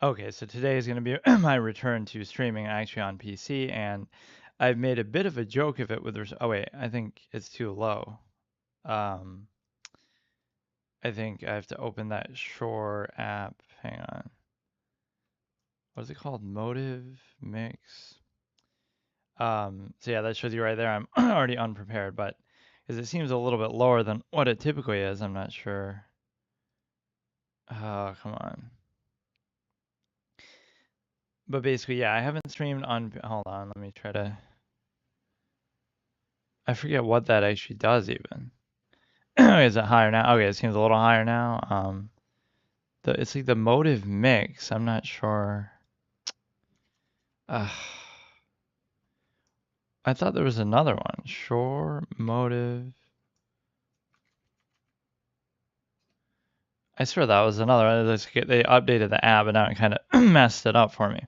Okay, so today is going to be my return to streaming actually on PC, and I've made a bit of a joke of it with. Oh wait, I think it's too low. Um, I think I have to open that Shore app. Hang on. What is it called? Motive Mix. So yeah, that shows you right there. I'm already unprepared, but because it seems a little bit lower than what it typically is, I'm not sure. Oh, come on. But basically, yeah, I haven't streamed on. Hold on, let me try to. I forget what that actually does even. Is it higher now? Okay, it seems a little higher now. It's like the motive mix. I'm not sure. Uh, I thought there was another one. Shore motive. I swear that was another one. They updated the app and now it kind of messed it up for me.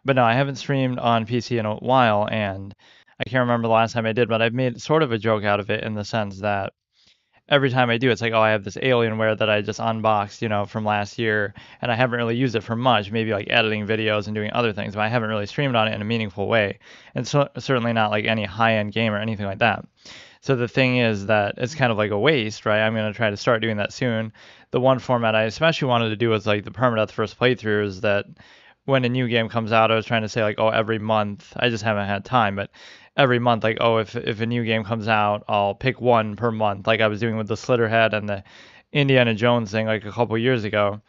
But no, I haven't streamed on PC in a while, and I can't remember the last time I did, but I've made sort of a joke out of it in the sense that every time I do, it's like, oh, I have this Alienware that I just unboxed, from last year, and I haven't really used it for much, maybe like editing videos and doing other things, but I haven't really streamed on it in a meaningful way, and so certainly not like any high-end game or anything like that. So the thing is that it's kind of like a waste, right? I'm gonna try to start doing that soon. The one format I especially wanted to do was like the permadeath first playthroughs that when a new game comes out, I was trying to say like, oh, every month. I just haven't had time, but every month, like, oh, if a new game comes out, I'll pick one per month, like I was doing with the Slitterhead and the Indiana Jones thing like a couple years ago.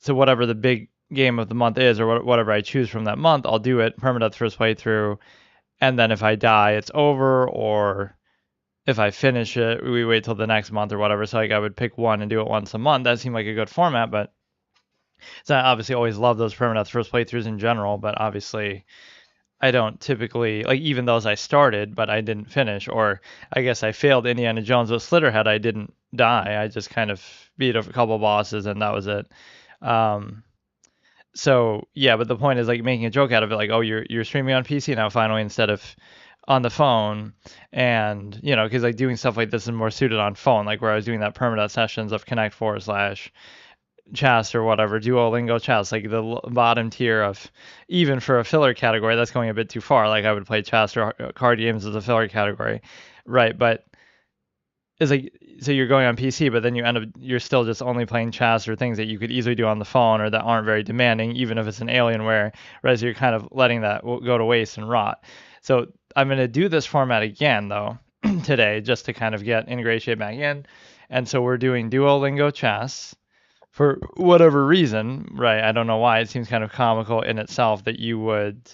So whatever the big game of the month is, or whatever I choose from that month, I'll do it permadeath first playthrough, and then if I die, it's over, or if I finish it, we wait till the next month or whatever. So like I would pick one and do it once a month. That seemed like a good format, but so I obviously always love those permadeath first playthroughs in general, but obviously I don't typically like even those I started, but I didn't finish, or I guess I failed Indiana Jones with Slitterhead. I didn't die. I just kind of beat a couple bosses and that was it. Um, so yeah, but the point is like making a joke out of it, like, oh, you're streaming on PC now finally instead of on the phone, and because like doing stuff like this is more suited on phone, like where I was doing that permanent sessions of Connect Four slash chess or whatever, Duolingo chess, like the bottom tier of, even for a filler category, that's going a bit too far. Like I would play chess or card games as a filler category, right? But it's like, so you're going on PC, but then you're still just only playing chess or things that you could easily do on the phone or that aren't very demanding, even if it's an Alienware, right? So you're kind of letting that go to waste and rot. So I'm going to do this format again though today just to kind of get ingratiate back in. And so we're doing Duolingo chess for whatever reason, right? I don't know why. It seems kind of comical in itself that you would,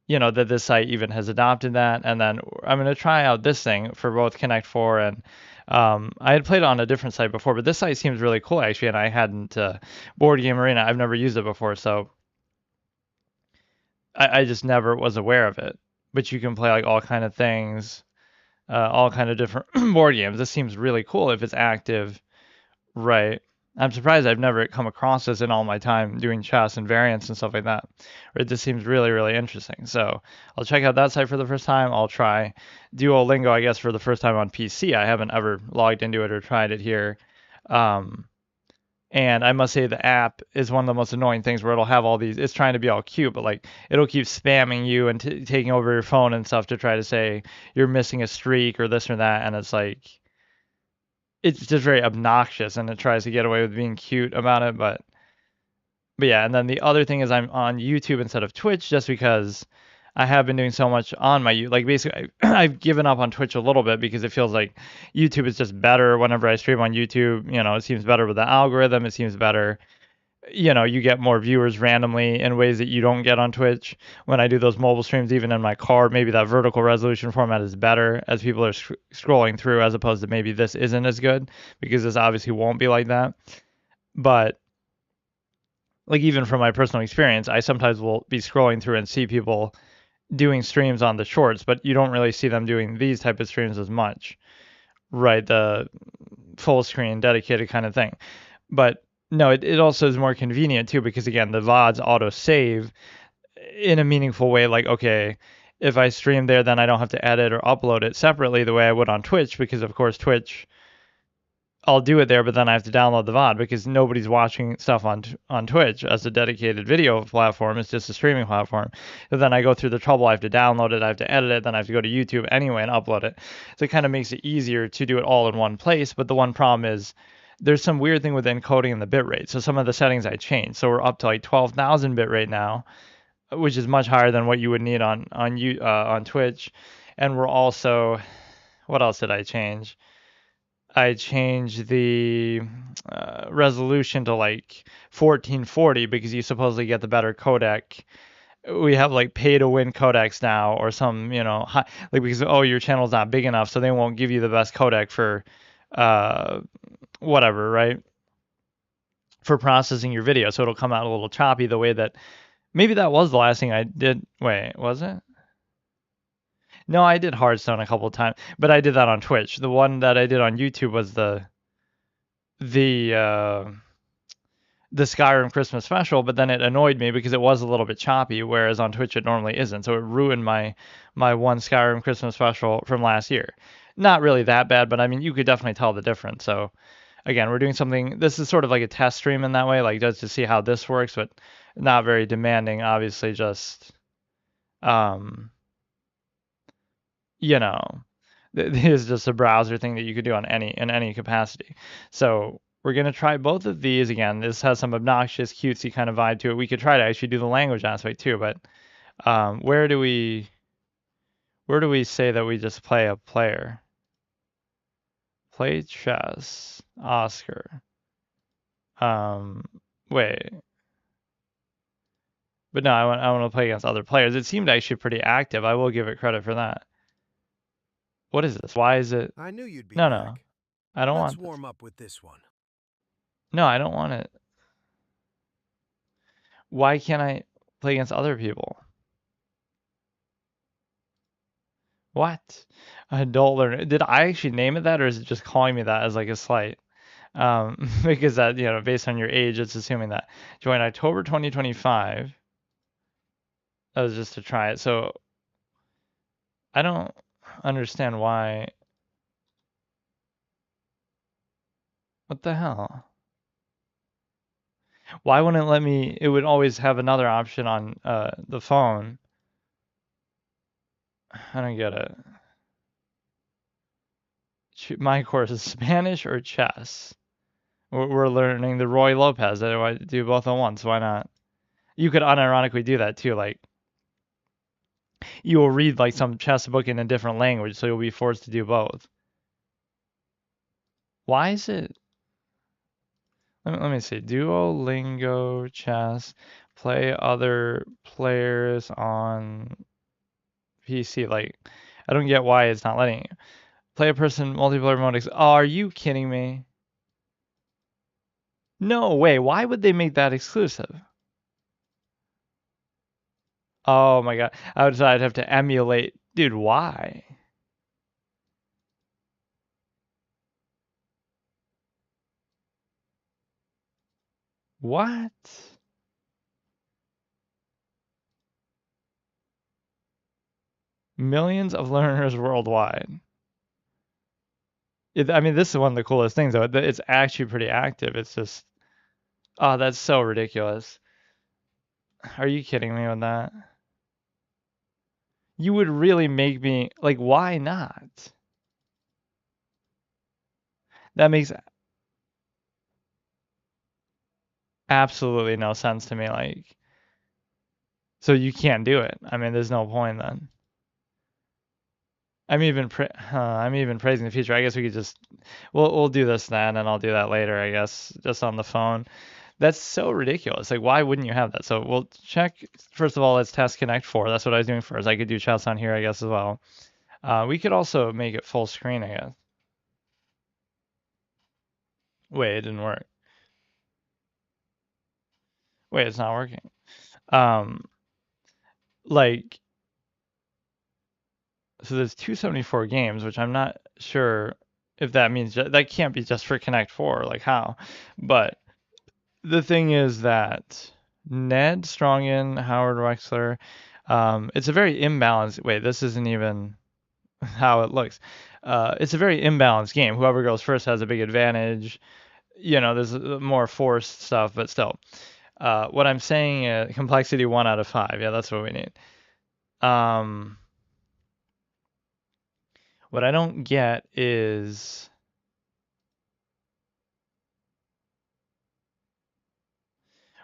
that this site even has adopted that. And then I'm going to try out this thing for both Connect 4 and I had played it on a different site before, but this site seems really cool actually. And I hadn't, Board Game Arena, I've never used it before. So I just never was aware of it. But you can play like all kind of things, all kind of different board games. This seems really cool if it's active. Right. I'm surprised I've never come across this in all my time doing chess and variants and stuff like that. It just seems really, really interesting. So I'll check out that site for the first time. I'll try Duolingo, I guess, for the first time on PC. I haven't ever logged into it or tried it here. Um, and I must say the app is one of the most annoying things where it'll have all these, it's trying to be all cute, but like it'll keep spamming you and taking over your phone and stuff to try to say you're missing a streak or this or that. And it's like, it's just very obnoxious and it tries to get away with being cute about it, but yeah. And then the other thing is I'm on YouTube instead of Twitch just because I have been doing so much on my like basically I've given up on Twitch a little bit because it feels like YouTube is just better whenever I stream on YouTube. It seems better with the algorithm. It seems better. You get more viewers randomly in ways that you don't get on Twitch. When I do those mobile streams, even in my car, maybe that vertical resolution format is better as people are scrolling through, as opposed to maybe this isn't as good because this obviously won't be like that. But like even from my personal experience, I sometimes will be scrolling through and see people doing streams on the shorts, but you don't really see them doing these type of streams as much, right? The full screen dedicated kind of thing. But no, it also is more convenient too because again, the VODs auto save in a meaningful way. Like, okay, if I stream there, then I don't have to edit or upload it separately the way I would on Twitch because of course Twitch I'll do it there, but then I have to download the VOD because nobody's watching stuff on Twitch as a dedicated video platform. It's just a streaming platform. So then I go through the trouble. I have to download it. I have to edit it. Then I have to go to YouTube anyway and upload it. So it kind of makes it easier to do it all in one place. But the one problem is there's some weird thing with encoding in the bitrate. So some of the settings I changed. So we're up to like 12,000 bitrate now, which is much higher than what you would need on Twitch. And we're also, what else did I change? I changed the resolution to like 1440 because you supposedly get the better codec. We have like pay to win codecs now, or some, high, like, because your channel's not big enough, so they won't give you the best codec for uh, whatever, right? For processing your video, so it'll come out a little choppy the way that maybe that was the last thing I did. Wait, was it? No, I did Hearthstone a couple of times, but I did that on Twitch. The one that I did on YouTube was the uh, the Skyrim Christmas special, but then it annoyed me because it was a little bit choppy, whereas on Twitch it normally isn't. So it ruined my one Skyrim Christmas special from last year. Not really that bad, but I mean you could definitely tell the difference. So again, we're doing something. This is sort of like a test stream in that way, like just to see how this works, but not very demanding. Obviously, just um, you know, is just a browser thing that you could do on any capacity. So we're gonna try both of these again. This has some obnoxious, cutesy kind of vibe to it. We could try to actually do the language aspect too, but where do we say that we just play a player? Play chess, Oscar. Wait. But no, I want to play against other players. It seemed actually pretty active. I will give it credit for that. What is this? Why is it? I knew you'd be No, back. no. I don't Let's want this. warm up with this one. No, I don't want it. Why can't I play against other people? What? Adult learner. Did I actually name it that, or is it just calling me that as like a slight? Because that, based on your age, it's assuming that. Joined October 2025. That was just to try it. So I don't understand why. What the hell? Why wouldn't it let me? It would always have another option on the phone. I don't get it. My course is Spanish or chess. We're learning the Roy Lopez. I do both at once. Why not? You could unironically do that too. Like you will read like some chess book in a different language, so you'll be forced to do both. Why is it? Let me see. Duolingo chess. Play other players on PC. Like I don't get why it's not letting you. Play a person multiplayer mode. Oh, are you kidding me? No way. Why would they make that exclusive? Oh my god. I'd have to emulate. Dude, why? What? Millions of learners worldwide. I mean, this is one of the coolest things, though. It's actually pretty active. It's just, oh, that's so ridiculous. Are you kidding me with that? You would really make me, like, why not? That makes absolutely no sense to me. Like, so you can't do it. I mean, there's no point then. I'm even praising the feature. I guess we could just we'll do this then, and I'll do that later. I guess just on the phone. That's so ridiculous. Like, why wouldn't you have that? So we'll check. First of all, let's test Connect 4. That's what I was doing first. I could do chats on here, I guess, as well. We could also make it full screen, I guess. Wait, it didn't work. Wait, it's not working. Like, so there's 274 games, which I'm not sure if that means that can't be just for Connect 4. Like, how? But the thing is that Ned Strongen, Howard Wexler, it's a very imbalanced. Wait, this isn't even. how it looks. It's a very imbalanced game. Whoever goes first has a big advantage. There's more forced stuff, but still. What I'm saying, complexity 1 out of 5. Yeah, that's what we need. Um, what I don't get is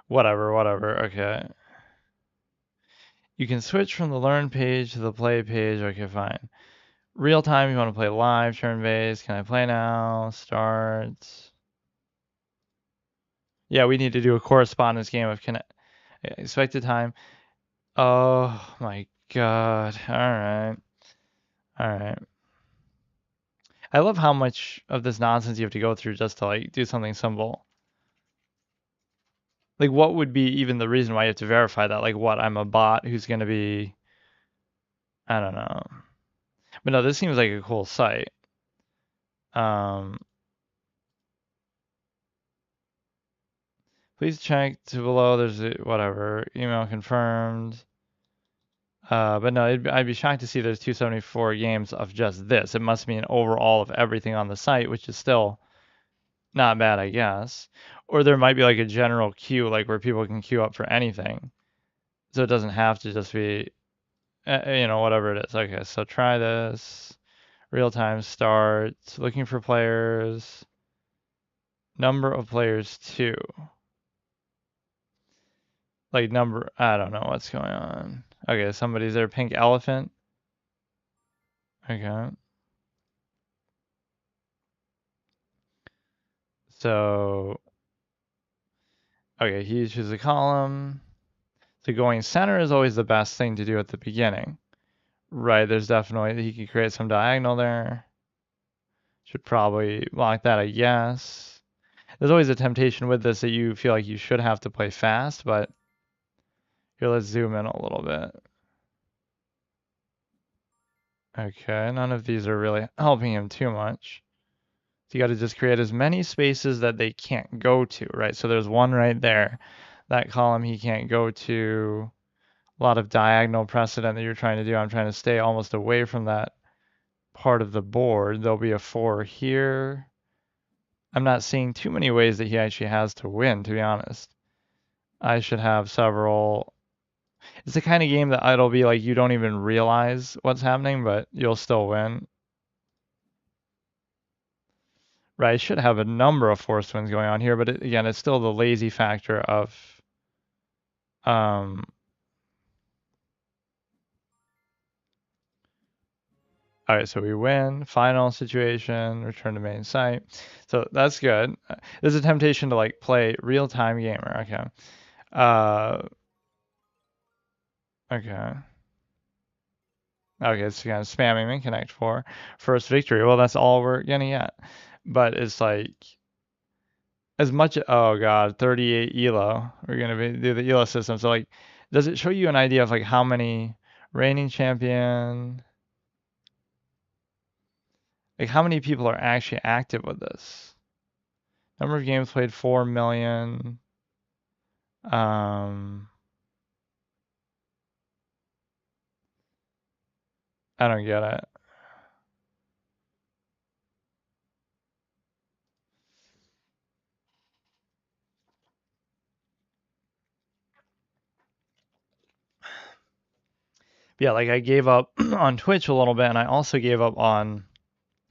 whatever. Okay. You can switch from the learn page to the play page. Okay, fine. Real time, you want to play live, turn-based. Can I play now? Start. Yeah, we need to do a correspondence game of expected time. Oh my God. All right. All right. I love how much of this nonsense you have to go through just to like do something simple. Like what would be even the reason why you have to verify that? Like what, I'm a bot who's gonna be, I don't know. But no, this seems like a cool site. Um, please check to below. There's whatever, email confirmed. But no, I'd be shocked to see there's 274 games of just this. It must mean overall of everything on the site, which is still not bad, I guess. Or there might be like a general queue, like where people can queue up for anything. So it doesn't have to just be, whatever it is. Okay, so try this. Real time start. Looking for players. Number of players 2. Like number, I don't know what's going on. Okay, somebody's there. Pink elephant. Okay. So, okay, he chooses a column. So going center is always the best thing to do at the beginning. Right, there's definitely, he could create some diagonal there. Should probably lock that, I guess. There's always a temptation with this that you feel like you should have to play fast, but here, let's zoom in a little bit. Okay, none of these are really helping him too much. So you got to just create as many spaces that they can't go to, right? So there's one right there. That column he can't go to. A lot of diagonal precedent that you're trying to do. I'm trying to stay almost away from that part of the board. There'll be a 4 here. I'm not seeing too many ways that he actually has to win, to be honest. I should have several. It's the kind of game that it'll be like you don't even realize what's happening, but you'll still win. Right, I should have a number of forced wins going on here, but again, it's still the lazy factor of um all right, so we win, final situation, return to main site. So that's good. There's a temptation to like play real-time gamer. Okay. Okay. Okay, it's kind of spamming me, connect 4. First victory. Well, that's all we're gonna get. But it's like as much, oh God, 38 ELO. We're gonna do the ELO system. So like, does it show you an idea of like how many reigning champion, like how many people are actually active with this? Number of games played, 4 million. Um, I don't get it. Yeah, like I gave up on Twitch a little bit, and I also gave up on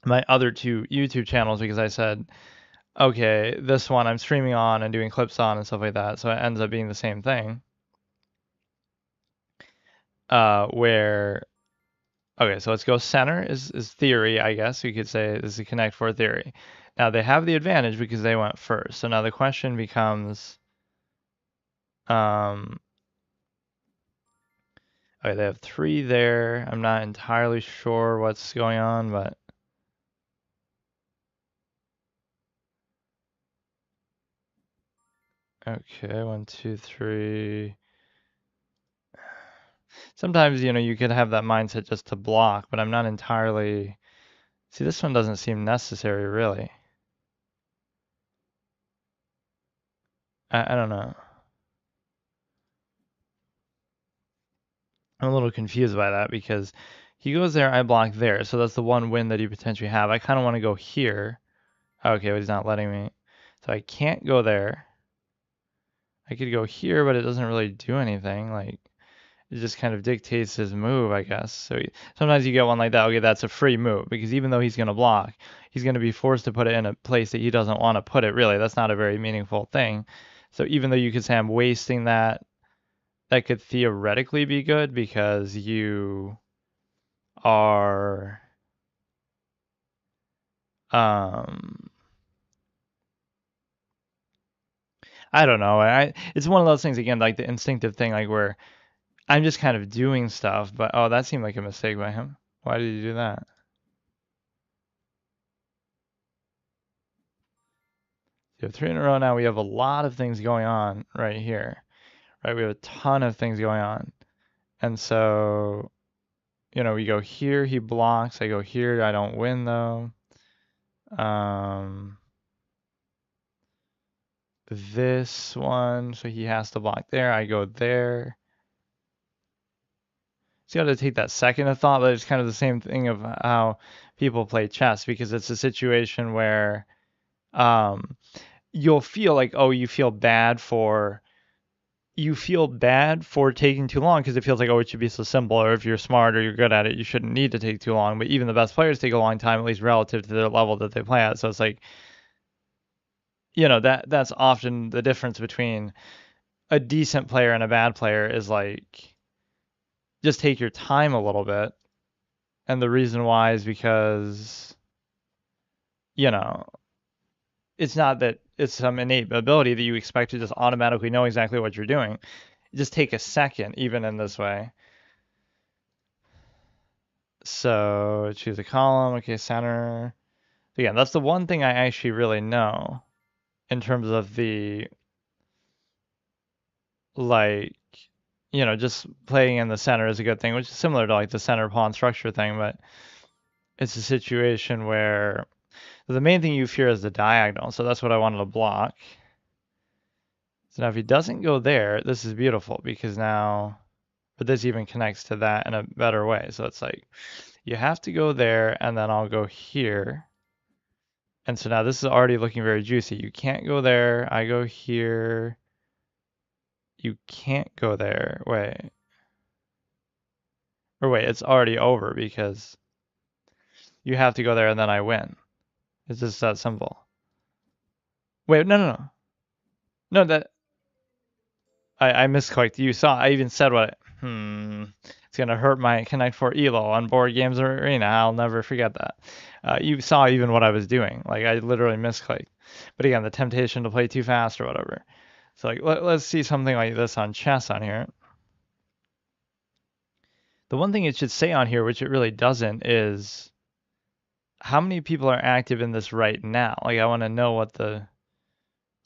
my other 2 YouTube channels because I said, okay, this one I'm streaming on and doing clips on and stuff like that, so it ends up being the same thing. Where, okay, so let's go center is theory, I guess you could say this is a Connect 4 theory. Now they have the advantage because they went first. So now the question becomes, um, okay, they have 3 there. I'm not entirely sure what's going on, but okay, 1, 2, 3. Sometimes, you could have that mindset just to block, but I'm not entirely. See, this one doesn't seem necessary, really. I don't know. I'm a little confused by that because He goes there, I block there. So that's the one win that you potentially have. I kind of want to go here. Okay, but he's not letting me. So I can't go there. I could go here, but it doesn't really do anything. Like, it just kind of dictates his move, I guess. So sometimes you get one like that. Okay, that's a free move because even though he's going to block, he's going to be forced to put it in a place that he doesn't want to put it. Really, that's not a very meaningful thing. So even though you could say I'm wasting that, that could theoretically be good because you are I don't know. It's one of those things again, like the instinctive thing, like where I'm just kind of doing stuff, but oh, that seemed like a mistake by him. Why did he do that? You have three in a row now. We have a lot of things going on right here, right? We have a ton of things going on. And so, we go here, he blocks. I go here, I don't win though. This one, so he has to block there. I go there. So you got to take that second of thought, but it's kind of the same thing of how people play chess because it's a situation where um, you'll feel like, oh, you feel bad for taking too long because it feels like, oh, it should be so simple, or if you're smart or you're good at it, you shouldn't need to take too long. But even the best players take a long time, at least relative to the level that they play at. So it's like, that's often the difference between a decent player and a bad player is like just take your time a little bit. And the reason why is because, you know, it's not that it's some innate ability that you expect to just automatically know exactly what you're doing. Just take a second, even in this way. So choose a column. Okay, center. Again, that's the one thing I actually really know in terms of the, like, just playing in the center is a good thing, which is similar to like the center pawn structure thing, but it's a situation where the main thing you fear is the diagonal. So that's what I wanted to block. So now if he doesn't go there, this is beautiful because now, but this even connects to that in a better way. So it's like, you have to go there and then I'll go here. And so now this is already looking very juicy. You can't go there. I go here. You can't go there. Wait. Or wait, it's already over because you have to go there and then I win. It's just that simple. Wait, no. No, that I misclicked. You saw I even said it's gonna hurt my Connect 4 Elo on Board Games Arena. I'll never forget that. You saw even what I was doing. Like I literally misclicked. But again, the temptation to play too fast or whatever. So like let's see something like this on chess on here. The one thing it should say on here, which it really doesn't, is how many people are active in this right now. Like I want to know what the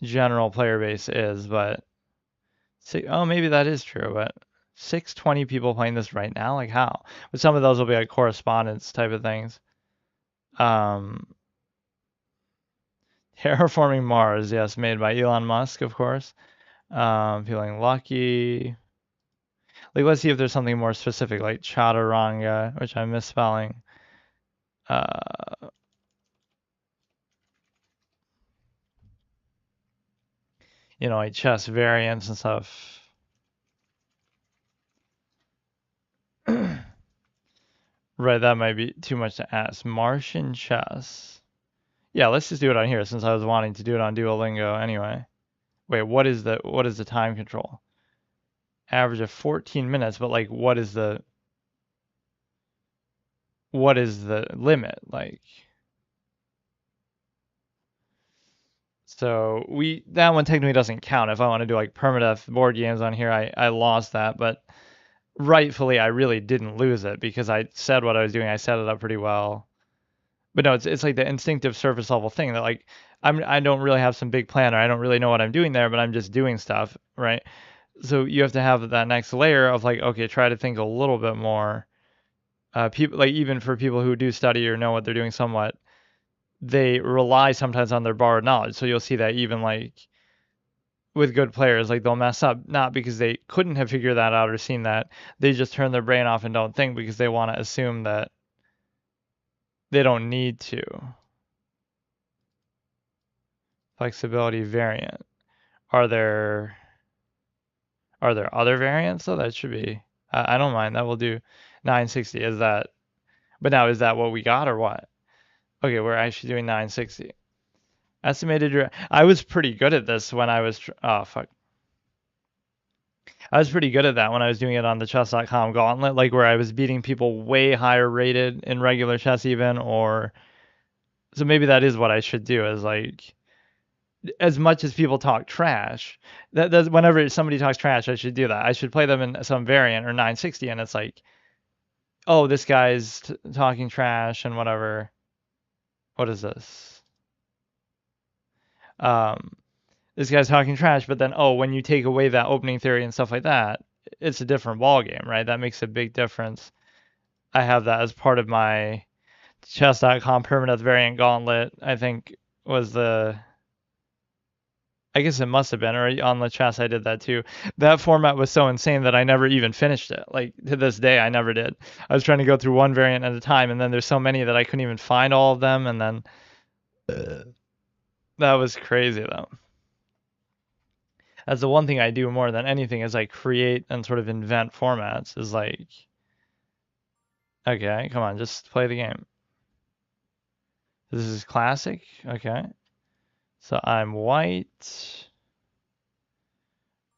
general player base is, but maybe that is true, but 620 people playing this right now, like how? But some of those will be like correspondence type of things. Terraforming Mars, yes, made by Elon Musk, of course. Feeling lucky. Like, let's see if there's something more specific, like Chaturanga, which I'm misspelling. Like chess variants and stuff. Right, that might be too much to ask. Martian chess. Yeah, let's just do it on here since I was wanting to do it on Duolingo anyway. Wait, what is the time control? Average of 14 minutes, but like what is the limit? Like so that one technically doesn't count. If I want to do like permadeath board games on here, I lost that, but rightfully I really didn't lose it because I said what I was doing. I set it up pretty well. But no, it's like the instinctive surface level thing that like I don't really have some big plan or I don't really know what I'm doing there, but I'm just doing stuff, right? So you have to have that next layer of like, okay, try to think a little bit more. People like even for people who do study or know what they're doing somewhat, they rely sometimes on their borrowed knowledge. So you'll see that even like with good players. Like they'll mess up not because they couldn't have figured that out or seen that. They just turn their brain off and don't think because they want to assume that they don't need to. Flexibility variant. Are there other variants though? That should be. I don't mind. That will do 960. Is that? But now is that what we got or what? Okay, we're actually doing 960. Estimated. I was pretty good at this when I was. Oh fuck. I was pretty good at that when I was doing it on the chess.com gauntlet, like where I was beating people way higher rated in regular chess even, or so maybe that is what I should do is like as much as people talk trash, that whenever somebody talks trash, I should do that. I should play them in some variant or 960 and it's like, oh, this guy's talking trash and whatever. What is this? This guy's talking trash, but then oh, when you take away that opening theory and stuff like that, it's a different ball game, right? That makes a big difference. I have that as part of my chess.com permanent variant gauntlet. I think was the I guess it must have been, or on the chess I did that too. That format was so insane that I never even finished it. Like to this day, I never did. I was trying to go through one variant at a time, and then there's so many that I couldn't even find all of them, and then that was crazy though. That's the one thing I do more than anything is I create and sort of invent formats. Is like, okay, come on, just play the game. This is classic. Okay. So I'm white.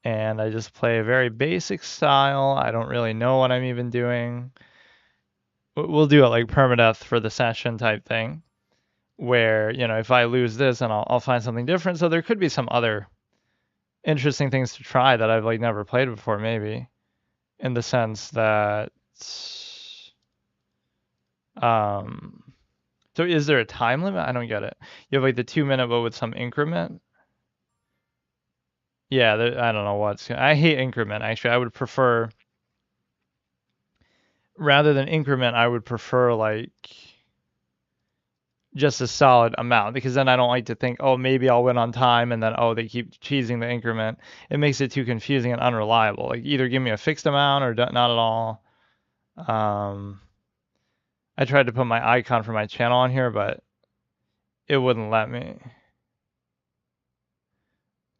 And I just play a very basic style. I don't really know what I'm even doing. We'll do it like permadeath for the session type thing, where, you know, if I lose this, and I'll find something different. So there could be some other interesting things to try that I've like never played before, maybe, in the sense that, so is there a time limit? I don't get it. You have like the 2 minute, but with some increment. Yeah, I don't know what's. I hate increment actually. I would prefer rather than increment. I would prefer like just a solid amount because then I don't like to think, oh, maybe I'll win on time and then oh, they keep cheesing the increment. It makes it too confusing and unreliable. Like either give me a fixed amount or not at all. I tried to put my icon for my channel on here, but it wouldn't let me.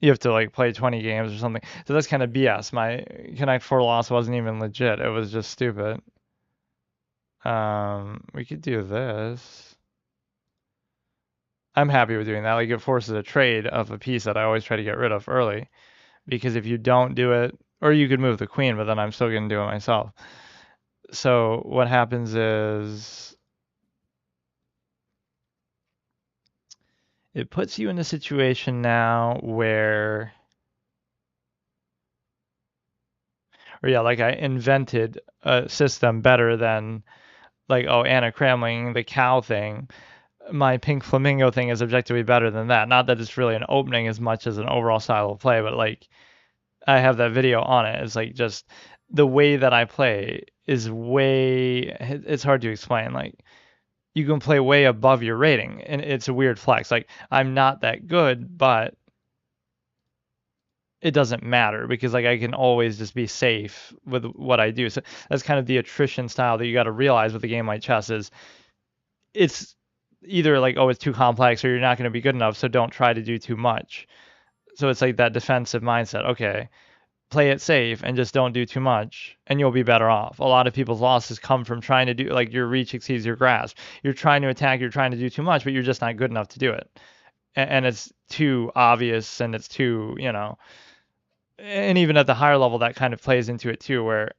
You have to like play 20 games or something. So that's kind of BS. My Connect 4 loss wasn't even legit. It was just stupid. We could do this. I'm happy with doing that. Like it forces a trade of a piece that I always try to get rid of early. Because if you don't do it, or you could move the queen, but then I'm still going to do it myself. So what happens is it puts you in a situation now where, or yeah, like I invented a system better than like, oh, Anna Cramling, the cow thing. My pink flamingo thing is objectively better than that. Not that it's really an opening as much as an overall style of play, but like I have that video on it. It's like just the way that I play is way, it's hard to explain. Like you can play way above your rating and it's a weird flex. Like I'm not that good, but it doesn't matter because like I can always just be safe with what I do. So that's kind of the attrition style that you got to realize with a game like chess is it's either like, oh, it's too complex or you're not going to be good enough, so don't try to do too much. So it's like that defensive mindset. Okay, play it safe and just don't do too much and you'll be better off. A lot of people's losses come from trying to do like your reach exceeds your grasp. You're trying to attack, you're trying to do too much, but you're just not good enough to do it. And it's too obvious and it's too, you know, and even at the higher level that kind of plays into it too, where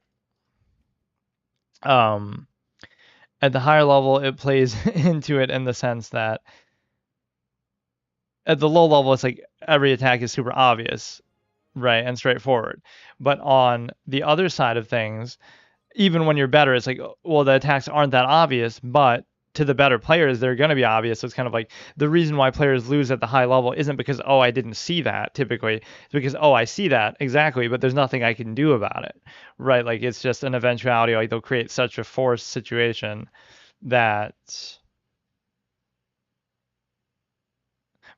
at the higher level it plays into it in the sense that at the low level it's like every attack is super obvious, right, and straightforward. But on the other side of things, even when you're better, it's like, well, the attacks aren't that obvious, but to the better players, they're going to be obvious. So it's kind of like the reason why players lose at the high level isn't because, oh, I didn't see that typically. It's because, oh, I see that exactly, but there's nothing I can do about it, right? Like it's just an eventuality. Like they'll create such a forced situation that,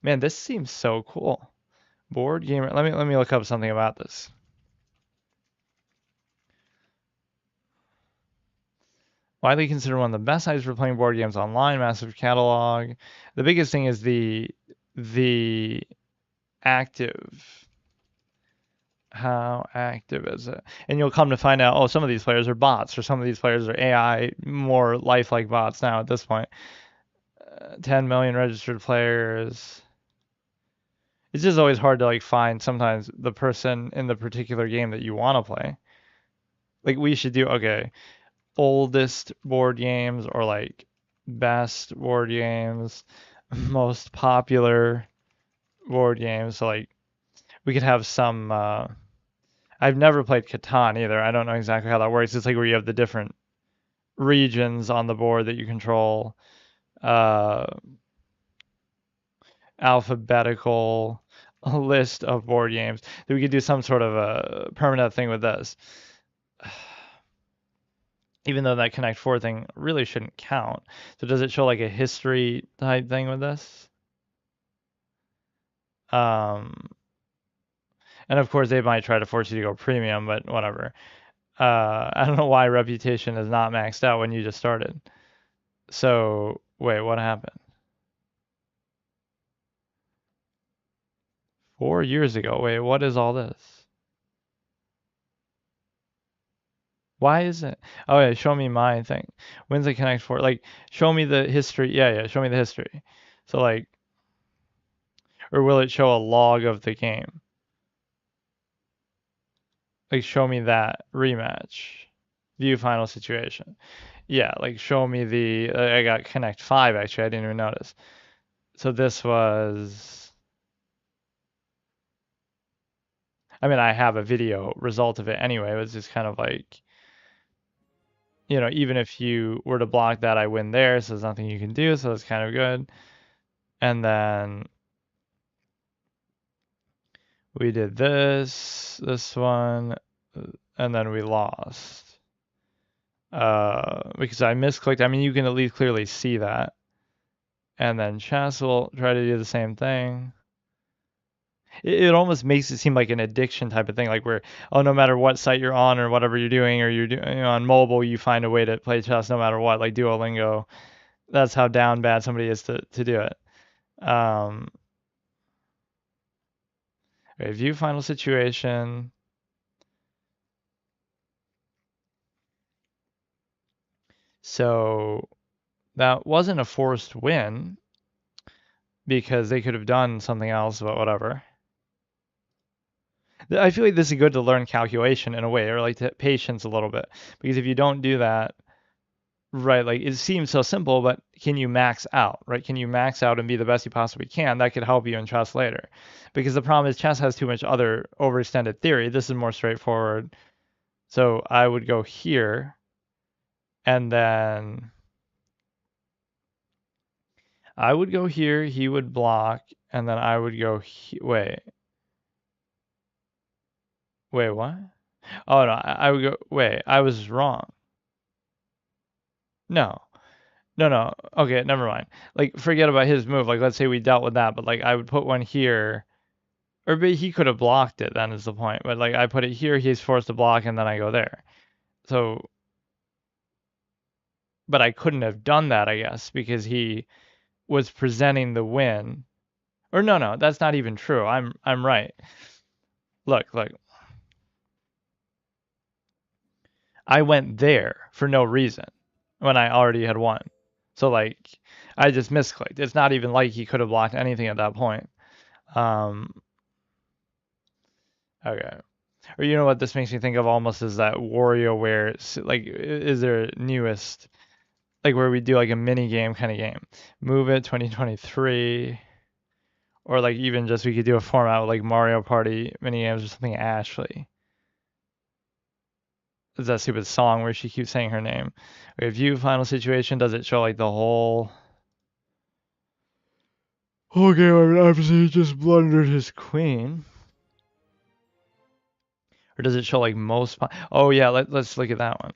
man, this seems so cool. Board gamer. Let me look up something about this. Widely considered one of the best sites for playing board games online. Massive catalog. The biggest thing is the active. How active is it? And you'll come to find out, oh, some of these players are bots, or some of these players are AI, more lifelike bots now at this point. 10 million registered players. It's just always hard to like find sometimes the person in the particular game that you want to play. Like we should do, okay, oldest board games or like best board games, most popular board games. So like we could have some I've never played Catan either. I don't know exactly how that works. It's like where you have the different regions on the board that you control, uh, alphabetical list of board games. That we could do some sort of a permanent thing with this. Even though that Connect 4 thing really shouldn't count. So does it show like a history type thing with this? Um, and of course they might try to force you to go premium, but whatever. I don't know why reputation is not maxed out when you just started. So wait, what happened? 4 years ago. Wait, what is all this? Why is it? Oh yeah, show me my thing. When's it Connect 4? Like, show me the history. Yeah, show me the history. So like, or will it show a log of the game? Like, show me that rematch. View final situation. Yeah, like show me the. I got Connect 5 actually. I didn't even notice. So this was. I mean, I have a video result of it anyway. It was just kind of like, even if you were to block that, I win there, so there's nothing you can do, so it's kind of good. And then we did this one, and then we lost. Because I misclicked. I mean, you can at least clearly see that. And then chess will try to do the same thing. It almost makes it seem like an addiction type of thing, like where, oh, no matter what site you're on or whatever you're doing, or you're doing on mobile, you find a way to play chess no matter what, like Duolingo. That's how down bad somebody is to do it. Okay, view final situation. So that wasn't a forced win because they could have done something else, but whatever. I feel like this is good to learn calculation in a way, or like to patience a little bit, because if you don't do that, right, like it seems so simple, but can you max out, right? Can you max out and be the best you possibly can? That could help you in chess later, because the problem is chess has too much other overextended theory. This is more straightforward. So I would go here, and then I would go here, he would block, and then I would go wait. Wait, what? Oh no, I would go wait, I was wrong. No. No. Okay, never mind. Like forget about his move. Like let's say we dealt with that, but like I would put one here. Or but he could have blocked it, then is the point. But like I put it here, he's forced to block, and then I go there. So but I couldn't have done that, I guess, because he was presenting the win. Or no, that's not even true. I'm right. Look. I went there for no reason when I already had won. So like I just misclicked. It's not even like he could have blocked anything at that point. Okay. Or you know what this makes me think of almost is that WarioWare, like is their newest, like where we do like a mini game kind of game. Move It 2023, or like even just we could do a format with like Mario Party mini games or something. Ashley. Is that stupid song where she keeps saying her name? Okay, view final situation. Does it show like the whole game? I mean, obviously he just blundered his queen. Or does it show like most? Oh yeah, let's look at that one.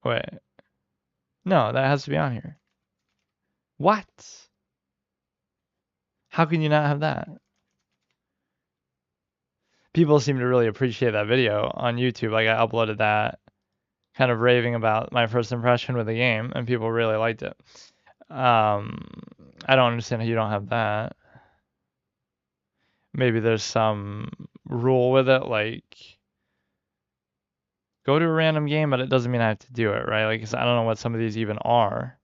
Wait, no, that has to be on here. What? How can you not have that? People seem to really appreciate that video on YouTube. Like, I uploaded that kind of raving about my first impression with the game, and people really liked it. I don't understand how you don't have that. Maybe there's some rule with it, like go to a random game, but it doesn't mean I have to do it, right? Like, 'cause I don't know what some of these even are.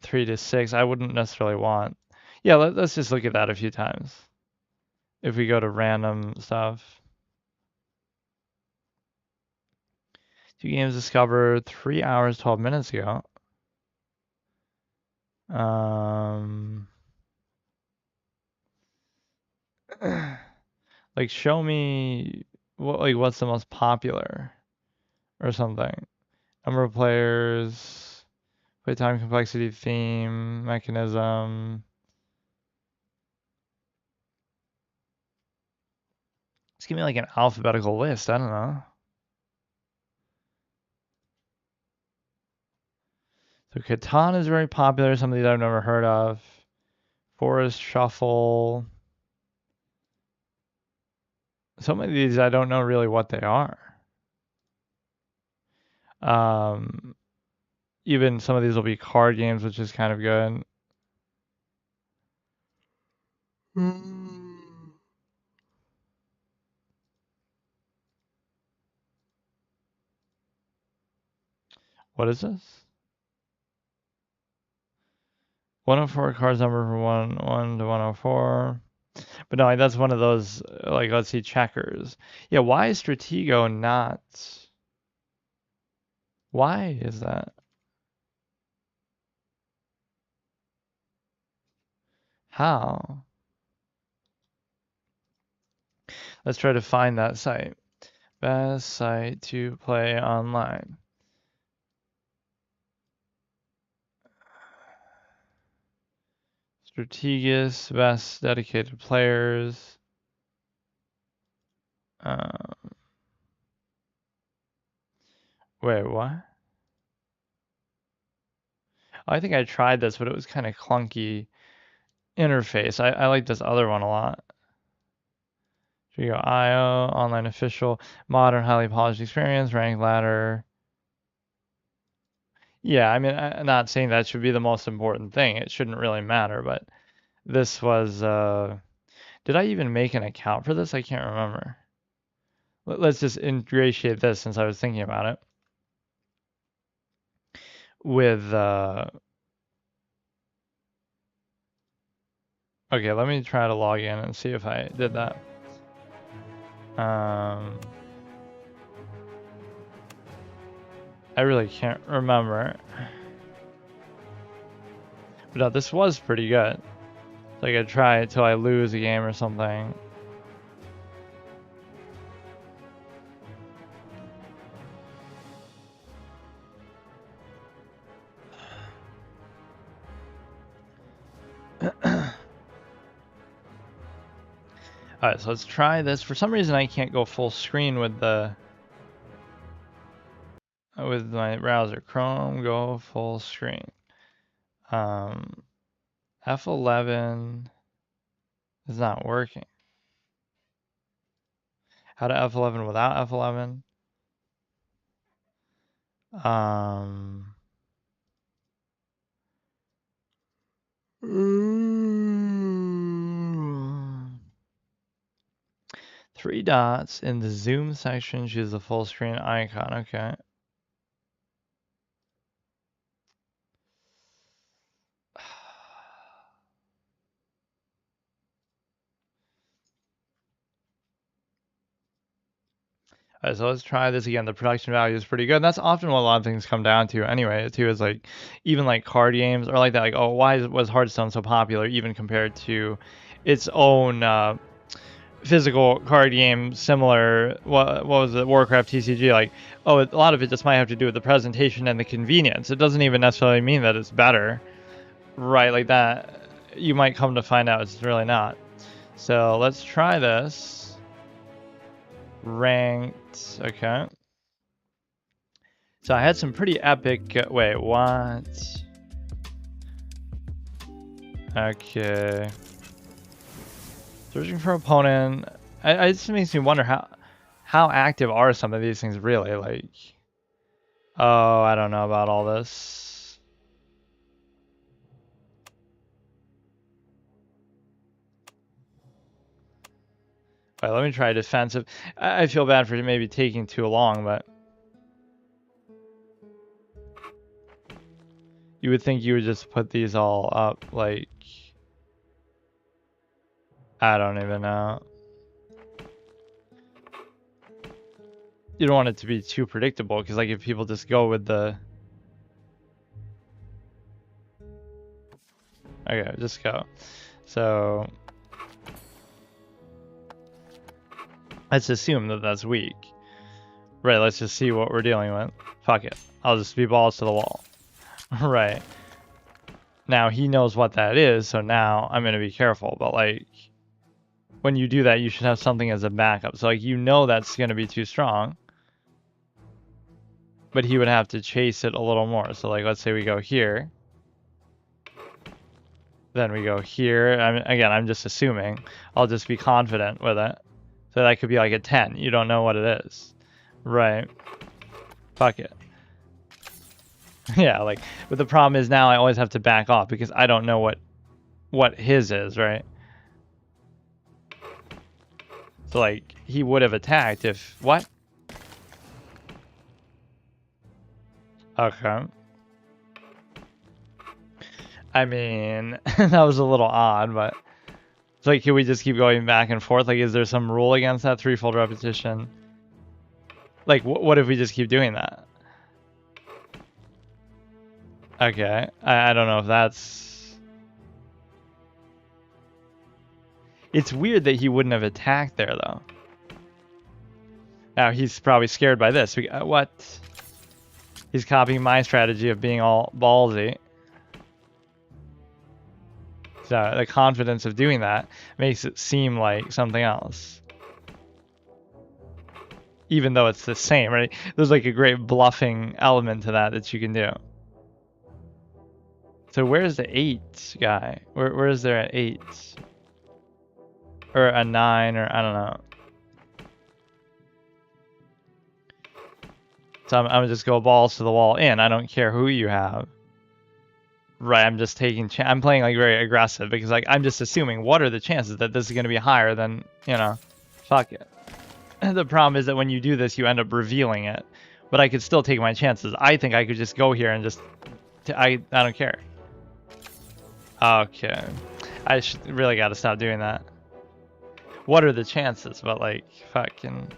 3 to 6, I wouldn't necessarily want. Yeah, let's just look at that a few times. If we go to random stuff. 2 games discovered 3 hours, 12 minutes ago. Like, show me what's the most popular or something. Number of players, playtime complexity, theme, mechanism. Just give me like an alphabetical list. I don't know. So Catan is very popular. Some of these I've never heard of. Forest Shuffle. Some of these I don't know really what they are. Even some of these will be card games, which is kind of good. What is this? 104 cards number from 1 to 104. But no, that's one of those, like, let's see, checkers. Yeah, why is Stratego not? Why is that? How? Let's try to find that site. Best site to play online. Strategus, best dedicated players. Wait, what? I think I tried this, but it was kind of clunky interface. I like this other one a lot. Here you go, IO, online official, modern, highly polished experience, rank ladder. Yeah, I mean, I'm not saying that should be the most important thing. It shouldn't really matter, but this was, did I even make an account for this? I can't remember. Let's just ingratiate this since I was thinking about it. With, okay, let me try to log in and see if I did that. I really can't remember. But no, this was pretty good. Like, I try it till I lose a game or something. Alright, so let's try this. For some reason I can't go full screen with my browser. Chrome, go full screen. F11 is not working. How to F11 without F11? Three dots in the zoom section, choose the full screen icon. Okay. Alright, so let's try this again. The production value is pretty good. And that's often what a lot of things come down to anyway, too, is like, even like card games are like that. Like, oh, why was Hearthstone so popular, even compared to its own physical card game similar, what was it, Warcraft TCG? Like, oh, a lot of it just might have to do with the presentation and the convenience. It doesn't even necessarily mean that it's better, right? Like that, you might come to find out it's really not. So let's try this. Ranked, okay. So I had some pretty epic, wait, what? Okay. Searching for opponent. It just makes me wonder how active are some of these things really? Like, oh, I don't know about all this. All right, let me try defensive. I feel bad for maybe taking too long, but you would think you would just put these all up, like, I don't even know. You don't want it to be too predictable, because like if people just go with the... Okay, just go. So let's assume that that's weak. Right, let's just see what we're dealing with. Fuck it. I'll just be balls to the wall. Right. Now he knows what that is, so now I'm going to be careful. But like, when you do that, you should have something as a backup. So like, you know that's going to be too strong. But he would have to chase it a little more. So like, let's say we go here. Then we go here. Again, I'm just assuming. I'll just be confident with it. So that could be like a 10. You don't know what it is. Right. Fuck it. Yeah, like, but the problem is now I always have to back off because I don't know what his is, right? So like, he would have attacked if... What? Okay. I mean, that was a little odd, but... It's like, can we just keep going back and forth? Like, is there some rule against that threefold repetition? Like, what if we just keep doing that? Okay, I don't know if that's... It's weird that he wouldn't have attacked there, though. Now, he's probably scared by this. What? He's copying my strategy of being all ballsy. So the confidence of doing that makes it seem like something else. Even though it's the same, right? There's like a great bluffing element to that you can do. So where's the 8 guy? Where is there an 8? Or a 9, or I don't know. So I'm gonna just go balls to the wall in. I don't care who you have. Right, I'm just taking I'm playing like very aggressive because like I'm just assuming what are the chances that this is gonna be higher than, you know, fuck it. The problem is that when you do this, you end up revealing it. But I could still take my chances. I think I could just go here and just... I don't care. Okay. I really gotta stop doing that. What are the chances? But like, fucking...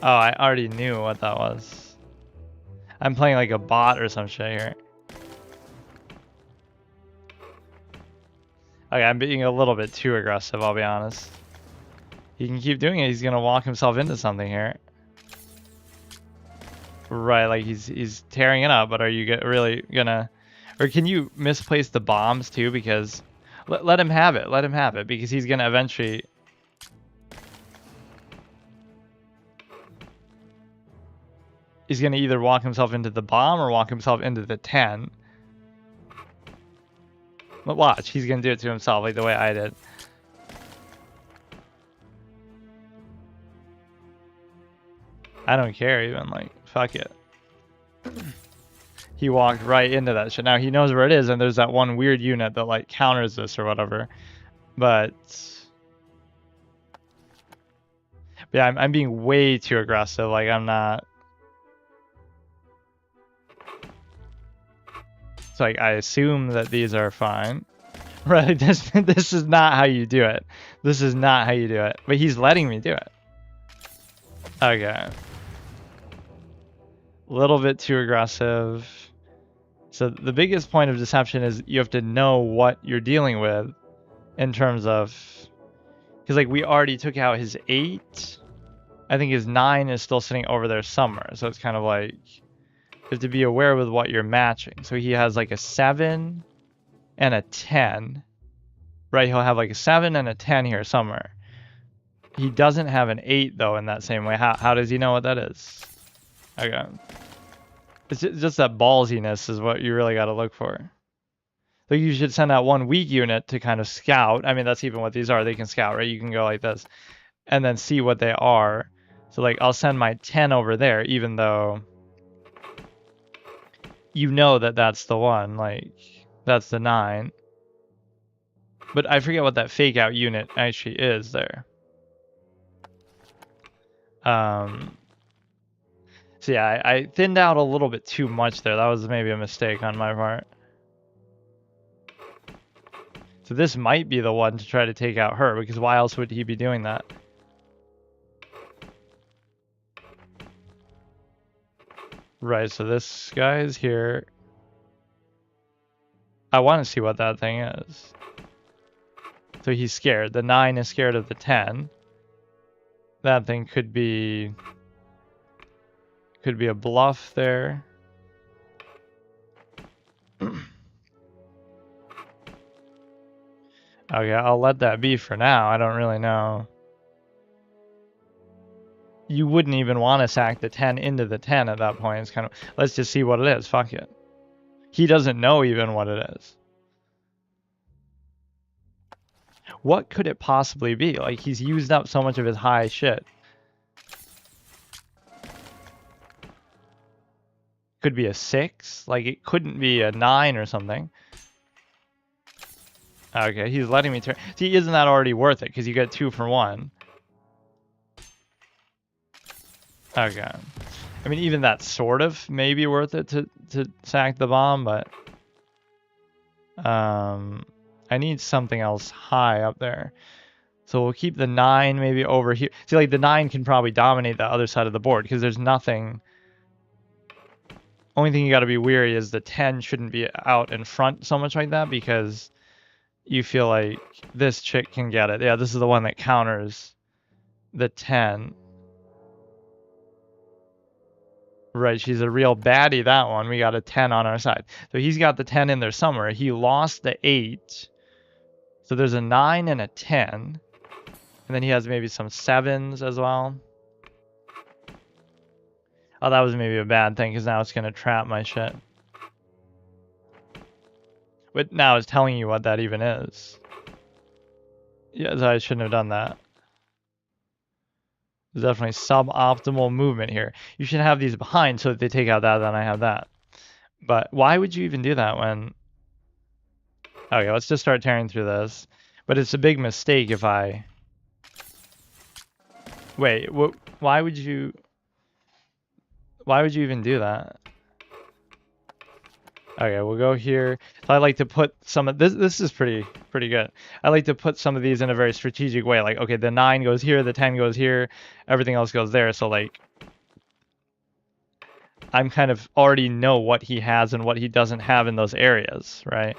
Oh, I already knew what that was. I'm playing like a bot or some shit here. Okay, I'm being a little bit too aggressive, I'll be honest. He can keep doing it, he's gonna walk himself into something here. Right, like he's tearing it up, but are you really gonna... Or can you misplace the bombs too? Because... Let him have it, because he's gonna eventually... He's gonna either walk himself into the bomb or walk himself into the 10. But watch, he's gonna do it to himself like the way I did. I don't care even, like, fuck it. He walked right into that shit. Now he knows where it is, and there's that one weird unit that like counters this or whatever. But yeah, I'm being way too aggressive. Like I'm not. So like I assume that these are fine. Right? This is not how you do it. This is not how you do it. But he's letting me do it. Okay. A little bit too aggressive. So the biggest point of deception is you have to know what you're dealing with in terms of... Because like we already took out his 8. I think his 9 is still sitting over there somewhere. So it's kind of like... You have to be aware with what you're matching. So he has like a 7 and a 10. Right, he'll have like a 7 and a 10 here somewhere. He doesn't have an 8 though in that same way. How does he know what that is? Okay. It's just that ballsiness is what you really got to look for. Like you should send out one weak unit to kind of scout. I mean, that's even what these are. They can scout, right? You can go like this and then see what they are. So like I'll send my 10 over there, even though you know that that's the one. Like that's the 9. But I forget what that fake out unit actually is there. So yeah, I thinned out a little bit too much there. That was maybe a mistake on my part. So this might be the one to try to take out her, because why else would he be doing that? Right, so this guy is here. I want to see what that thing is. So he's scared. The 9 is scared of the 10. That thing could be a bluff there. Okay, I'll let that be for now. I don't really know. You wouldn't even want to sack the 10 into the 10 at that point. It's kind of, let's just see what it is. Fuck it. He doesn't know even what it is. What could it possibly be? Like, he's used up so much of his high shit. Could be a 6. Like, it couldn't be a 9 or something. Okay, he's letting me turn. See, isn't that already worth it? Because you get 2 for 1. Okay. I mean, even that's sort of maybe worth it to sack the bomb, but I need something else high up there. So we'll keep the 9 maybe over here. See, like the 9 can probably dominate the other side of the board because there's nothing. Only thing you got to be weary is the 10 shouldn't be out in front so much like that because you feel like this chick can get it. Yeah, this is the one that counters the 10. Right, she's a real baddie, that one. We got a 10 on our side. So he's got the 10 in there somewhere. He lost the 8. So there's a 9 and a 10. And then he has maybe some 7s as well. Oh, that was maybe a bad thing because now it's going to trap my shit. But now it's telling you what that even is. Yeah, so I shouldn't have done that. There's definitely suboptimal movement here. You should have these behind so that they take out that, then I have that. But why would you even do that when... Okay, let's just start tearing through this. But it's a big mistake if I... Wait, why would you... Why would you even do that? Okay, we'll go here. So I like to put some of this. This is pretty good. I like to put some of these in a very strategic way. Like, okay, the 9 goes here, the 10 goes here, everything else goes there. So like, I'm kind of already know what he has and what he doesn't have in those areas, right?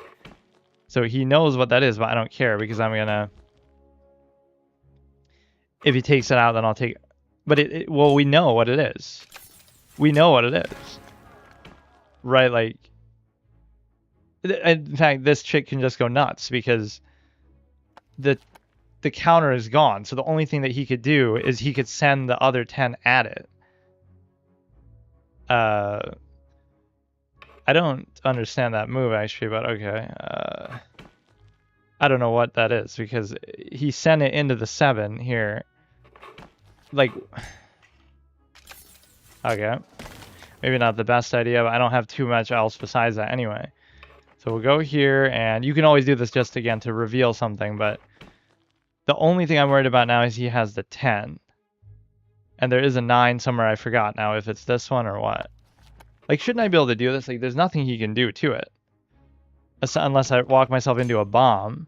So he knows what that is, but I don't care because I'm gonna. If he takes it out, then I'll take. But well, we know what it is. We know what it is, right? Like. In fact, this chick can just go nuts because the counter is gone. So the only thing that he could do is he could send the other 10 at it. I don't understand that move actually, but okay. I don't know what that is because he sent it into the 7 here. Like, okay. Maybe not the best idea, but I don't have too much else besides that anyway. So we'll go here, and you can always do this just again to reveal something, but the only thing I'm worried about now is he has the 10. And there is a 9 somewhere, I forgot now if it's this one or what. Like, shouldn't I be able to do this? Like, there's nothing he can do to it. Unless I walk myself into a bomb.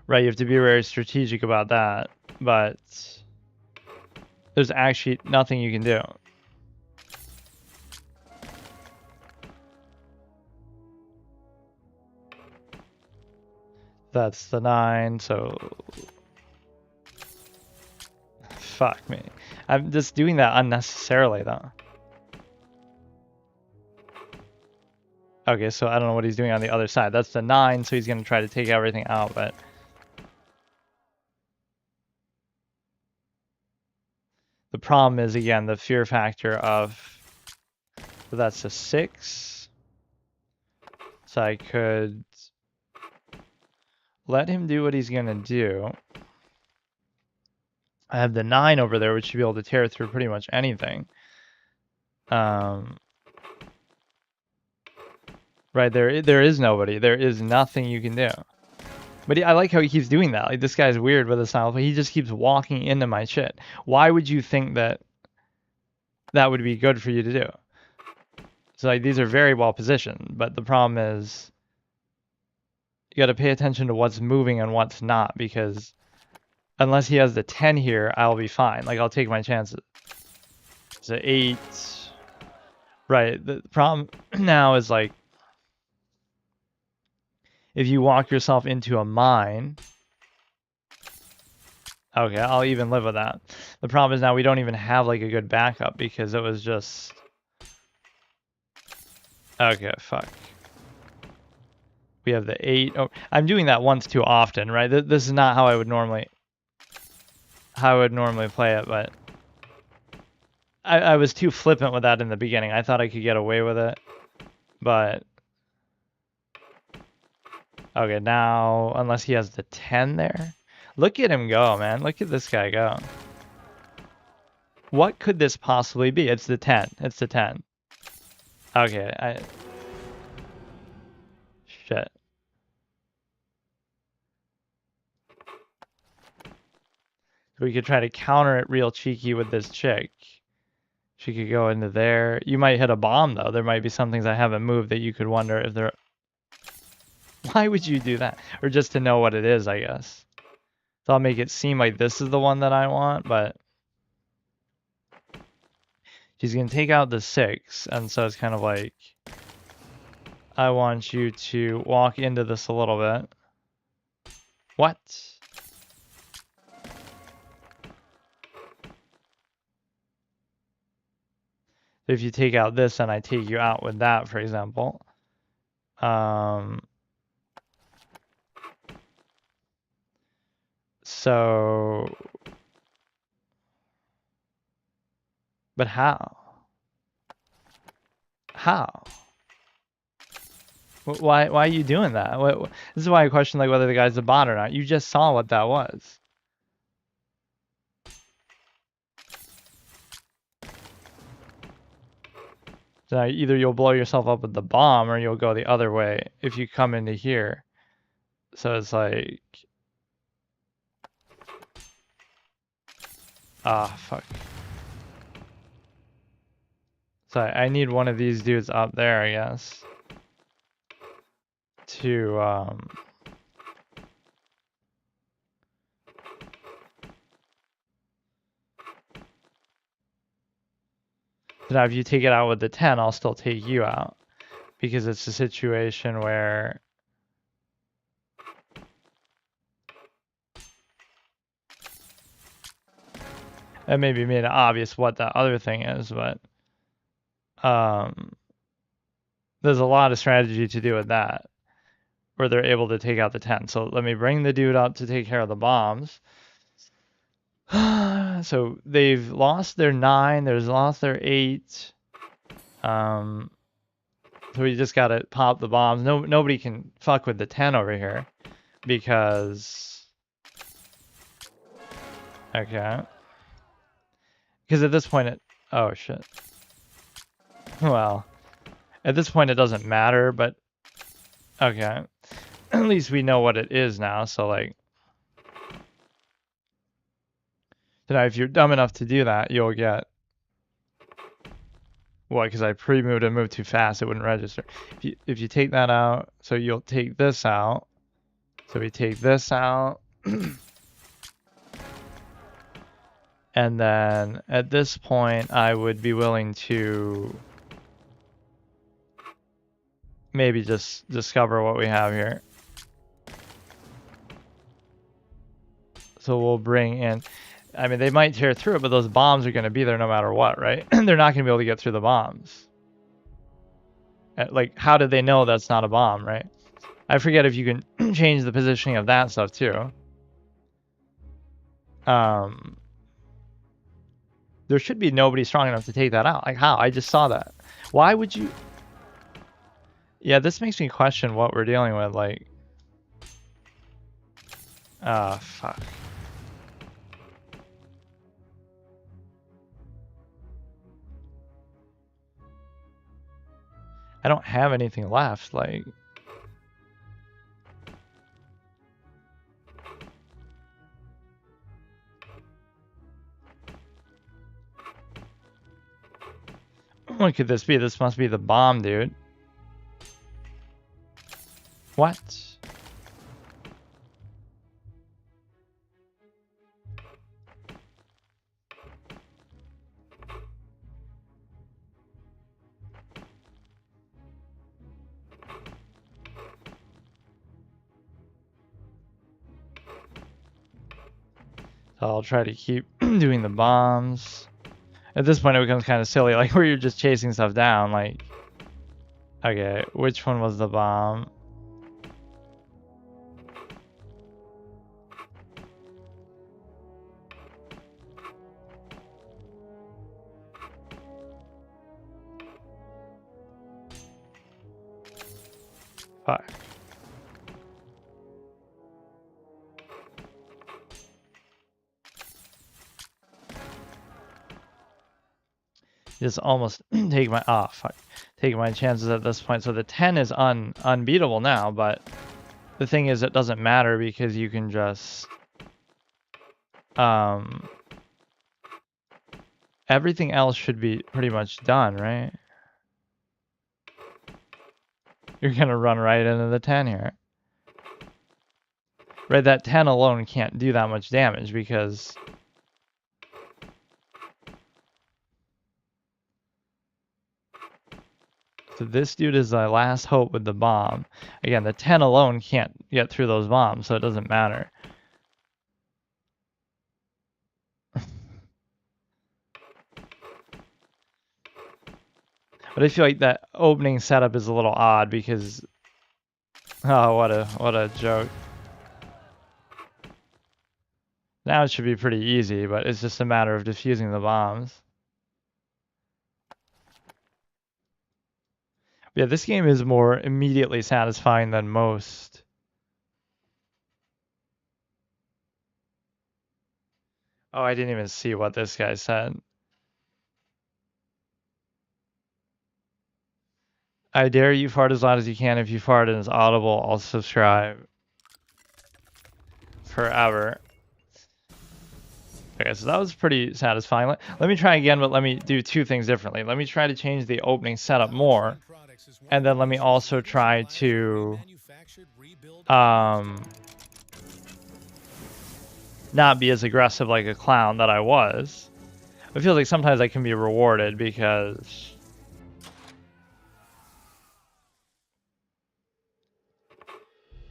Right, you have to be very strategic about that, but there's actually nothing you can do. That's the 9, so... Fuck me. I'm just doing that unnecessarily, though. Okay, so I don't know what he's doing on the other side. That's the 9, so he's going to try to take everything out, but... The problem is, again, the fear factor of, so that's a 6. So I could let him do what he's going to do. I have the 9 over there, which should be able to tear through pretty much anything. Right, there is nobody. There is nothing you can do. But I like how he keeps doing that. Like, this guy's weird with his style, but he just keeps walking into my shit. Why would you think that that would be good for you to do? So, like, these are very well positioned, but the problem is you got to pay attention to what's moving and what's not, because unless he has the 10 here, I'll be fine. Like, I'll take my chances. So 8. Right, the problem now is, like, if you walk yourself into a mine, okay, I'll even live with that. The problem is now we don't even have like a good backup because it was just, okay, fuck. We have the 8. Oh, I'm doing that once too often, right? This is not how I would normally play it, but I was too flippant with that in the beginning. I thought I could get away with it, but okay, now, unless he has the 10 there. Look at him go, man. Look at this guy go. What could this possibly be? It's the 10. It's the 10. Okay, shit. We could try to counter it real cheeky with this chick. She could go into there. You might hit a bomb, though. There might be some things I haven't moved that you could wonder if they're... Why would you do that? Or just to know what it is, I guess. So I'll make it seem like this is the one that I want, but... She's going to take out the 6, and so it's kind of like... I want you to walk into this a little bit. What? If you take out this and I take you out with that, for example. So... But how? How? Why are you doing that? This is why I question like whether the guy's a bot or not. You just saw what that was. So either you'll blow yourself up with the bomb or you'll go the other way if you come into here. So it's like... Ah, fuck. So I need one of these dudes up there, I guess. To, So now if you take it out with the 10, I'll still take you out. Because it's a situation where... It maybe made it obvious what that other thing is, but... There's a lot of strategy to do with that. Where they're able to take out the 10. So let me bring the dude up to take care of the bombs. So they've lost their 9, they've lost their 8. So we just gotta pop the bombs. Nobody can fuck with the 10 over here. Because... Okay. Because at this point it... Oh, shit. Well... At this point it doesn't matter, but... Okay. At least we know what it is now, so like... So now if you're dumb enough to do that, you'll get... What, because I pre-moved and moved too fast, it wouldn't register. If you take that out, so you'll take this out. So we take this out. And then at this point, I would be willing to maybe just discover what we have here. So we'll bring in... I mean, they might tear through it, but those bombs are going to be there no matter what, right? They're not going to be able to get through the bombs. Like, how did they know that's not a bomb, right? I forget if you can change the positioning of that stuff, too. There should be nobody strong enough to take that out. Like, how? I just saw that. Why would you... Yeah, this makes me question what we're dealing with, like... Ah, fuck. I don't have anything left, like... What could this be? This must be the bomb, dude. What? So I'll try to keep doing the bombs. At this point, it becomes kind of silly, like where you're just chasing stuff down. Like, okay, which one was the bomb? Fuck. Just almost take my taking my chances at this point. So the 10 is unbeatable now, but the thing is, it doesn't matter because you can just everything else should be pretty much done, right? You're gonna run right into the 10 here. Right, that 10 alone can't do that much damage because so this dude is the last hope with the bomb. Again, the 10 alone can't get through those bombs, so it doesn't matter. But I feel like that opening setup is a little odd because... Oh, what a joke. Now it should be pretty easy, but it's just a matter of defusing the bombs. Yeah, this game is more immediately satisfying than most. Oh, I didn't even see what this guy said. I dare you fart as loud as you can. If you fart and it's audible, I'll subscribe. Forever. Okay, so that was pretty satisfying. Let me try again, but let me do two things differently. Let me try to change the opening setup more. And then let me also try to not be as aggressive like a clown that I was. I feel like sometimes I can be rewarded because...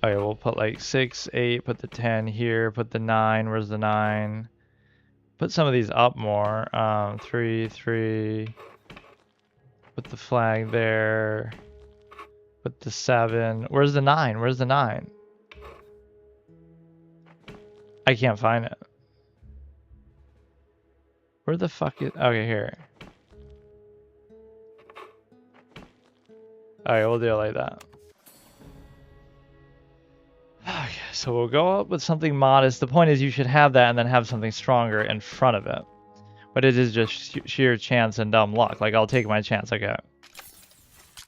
Okay, we'll put like 6, 8, put the 10 here, put the 9, where's the 9? Put some of these up more. 3, 3. Put the flag there. Put the 7. Where's the 9? Where's the 9? I can't find it. Where the fuck is... Okay, here. Alright, we'll do it like that. Okay, so we'll go up with something modest. The point is you should have that and then have something stronger in front of it. But it is just sheer chance and dumb luck. Like, I'll take my chance. Okay.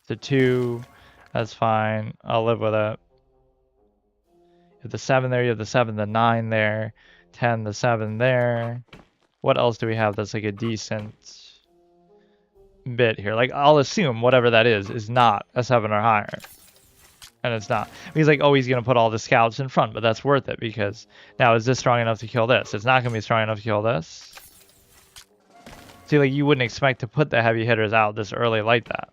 So 2, that's fine. I'll live with it. You have the 7 there, you have the 7, the 9 there. 10, the 7 there. What else do we have that's like a decent bit here? Like, I'll assume whatever that is not a 7 or higher. And it's not. He's like, oh, he's going to put all the scouts in front, but that's worth it because now is this strong enough to kill this? It's not going to be strong enough to kill this. See, like, you wouldn't expect to put the heavy hitters out this early like that.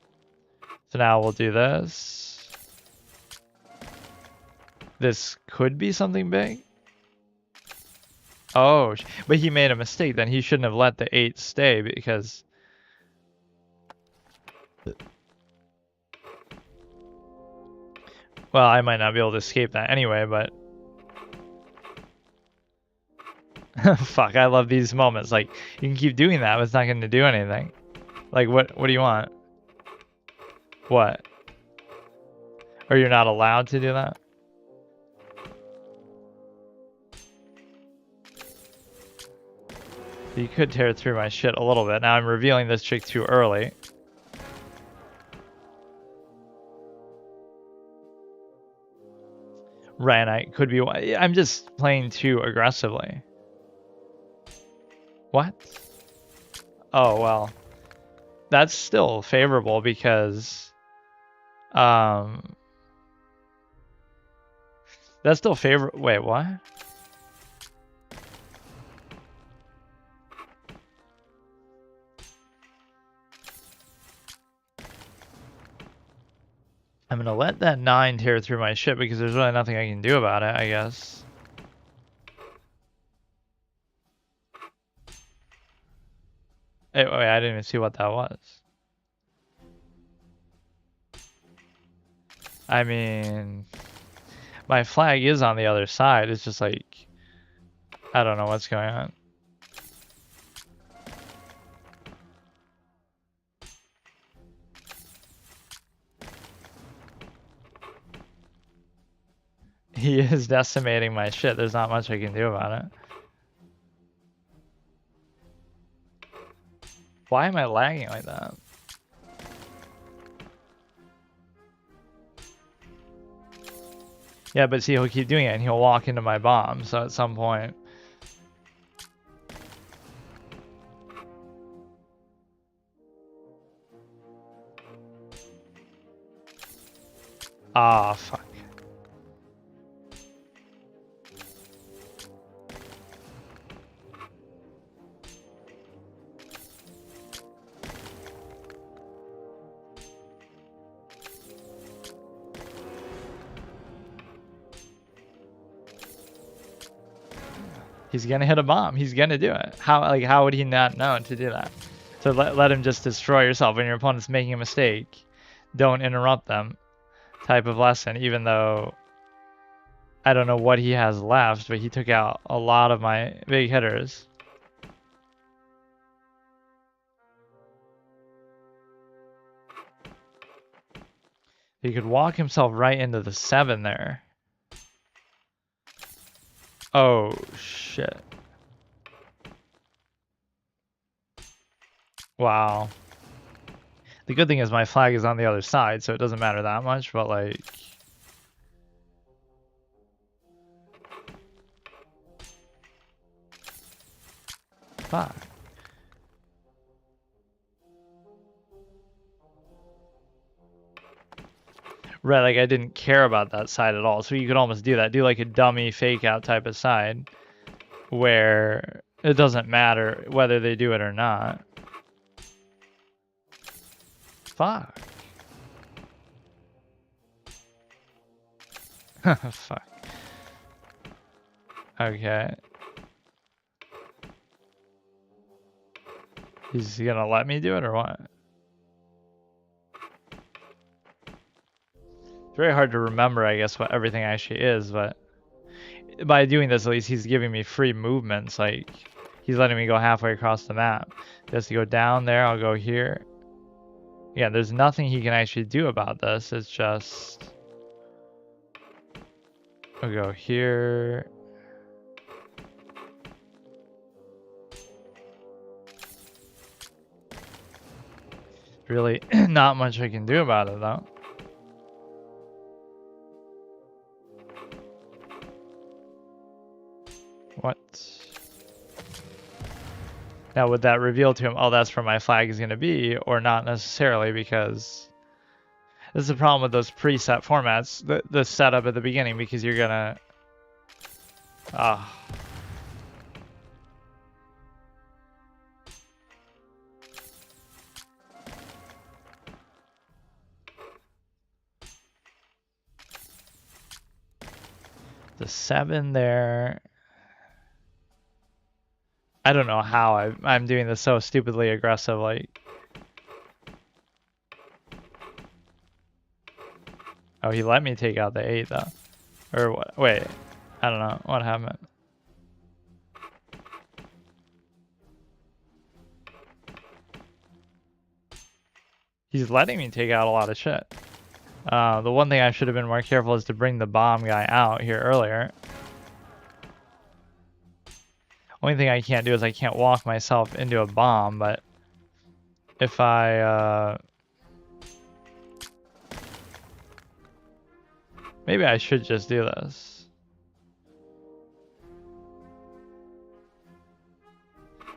So now we'll do this. This could be something big. Oh, but he made a mistake then. He shouldn't have let the 8 stay because... Well, I might not be able to escape that anyway, but... Fuck, I love these moments. Like, you can keep doing that, but it's not going to do anything. Like, what do you want? What? Or you're not allowed to do that? You could tear through my shit a little bit. Now I'm revealing this chick too early. Right, and I could be... I'm just playing too aggressively. What? Oh, well. That's still favorable because... That's still favorable... Wait, what? I'm gonna let that 9 tear through my shit because there's really nothing I can do about it, I guess. Wait, I didn't even see what that was. I mean... My flag is on the other side, it's just like... I don't know what's going on. He is decimating my shit. There's not much I can do about it. Why am I lagging like that? Yeah, but see, he'll keep doing it and he'll walk into my bomb. So at some point... Ah, fuck. He's gonna hit a bomb. He's gonna do it. How would he not know to do that? So let him just destroy yourself when your opponent's making a mistake. Don't interrupt them. Type of lesson, even though I don't know what he has left, but he took out a lot of my big hitters. He could walk himself right into the 7 there. Oh, shit. Wow. The good thing is my flag is on the other side, so it doesn't matter that much, but like... Fuck. Right, like I didn't care about that side at all, so you could almost do that. Do like a dummy fake out type of side, where it doesn't matter whether they do it or not. Fuck. Fuck. Okay. He's gonna let me do it or what? It's very hard to remember, I guess, what everything actually is, but by doing this, at least he's giving me free movements. Like, he's letting me go halfway across the map. Just to go down there, I'll go here. Yeah, there's nothing he can actually do about this. It's just... I'll go here. Really not much I can do about it, though. What? Now, would that reveal to him, oh, that's where my flag is going to be, or not necessarily, because this is the problem with those preset formats, the setup at the beginning, because you're going to... The 7 there... I don't know how I'm doing this so stupidly aggressive, like... Oh, he let me take out the 8, though. Or what? Wait. I don't know. What happened? He's letting me take out a lot of shit. The one thing I should have been more careful is to bring the bomb guy out here earlier. Only thing I can't do is I can't walk myself into a bomb, but if I, maybe I should just do this.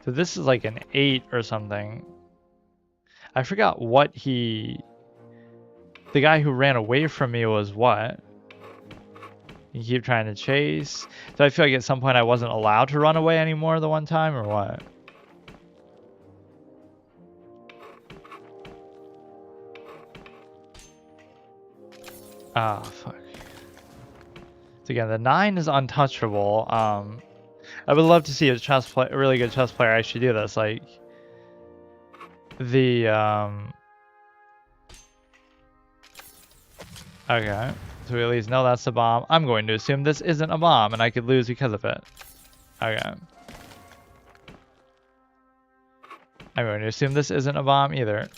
So this is like an 8 or something. I forgot what the guy who ran away from me was what? You keep trying to chase. So I feel like at some point I wasn't allowed to run away anymore the one time, or what? Ah, fuck. So again, the 9 is untouchable. I would love to see a really good chess player actually do this. Like the okay, so we at least know that's a bomb. I'm going to assume this isn't a bomb, and I could lose because of it. Okay. I'm going to assume this isn't a bomb either.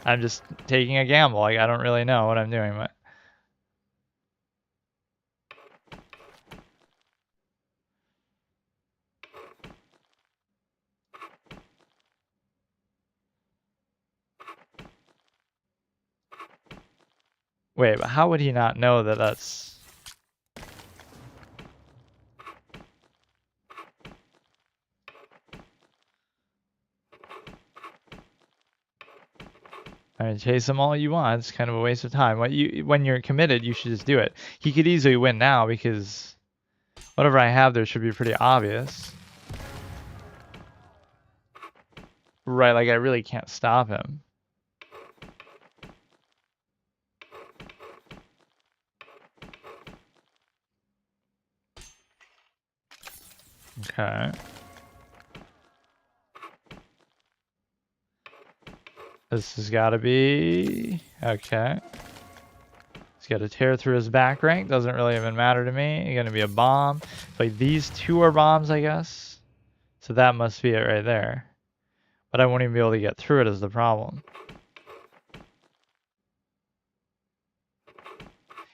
I'm just taking a gamble. Like I don't really know what I'm doing, but. Wait, but how would he not know that that's... I mean, chase him all you want. It's kind of a waste of time. When you're committed, you should just do it. He could easily win now because whatever I have there should be pretty obvious. Right, like I really can't stop him. Okay. This has got to be... Okay. He's got to tear through his back rank. Doesn't really even matter to me. It's going to be a bomb. Like these two are bombs, I guess. So that must be it right there. But I won't even be able to get through it is the problem.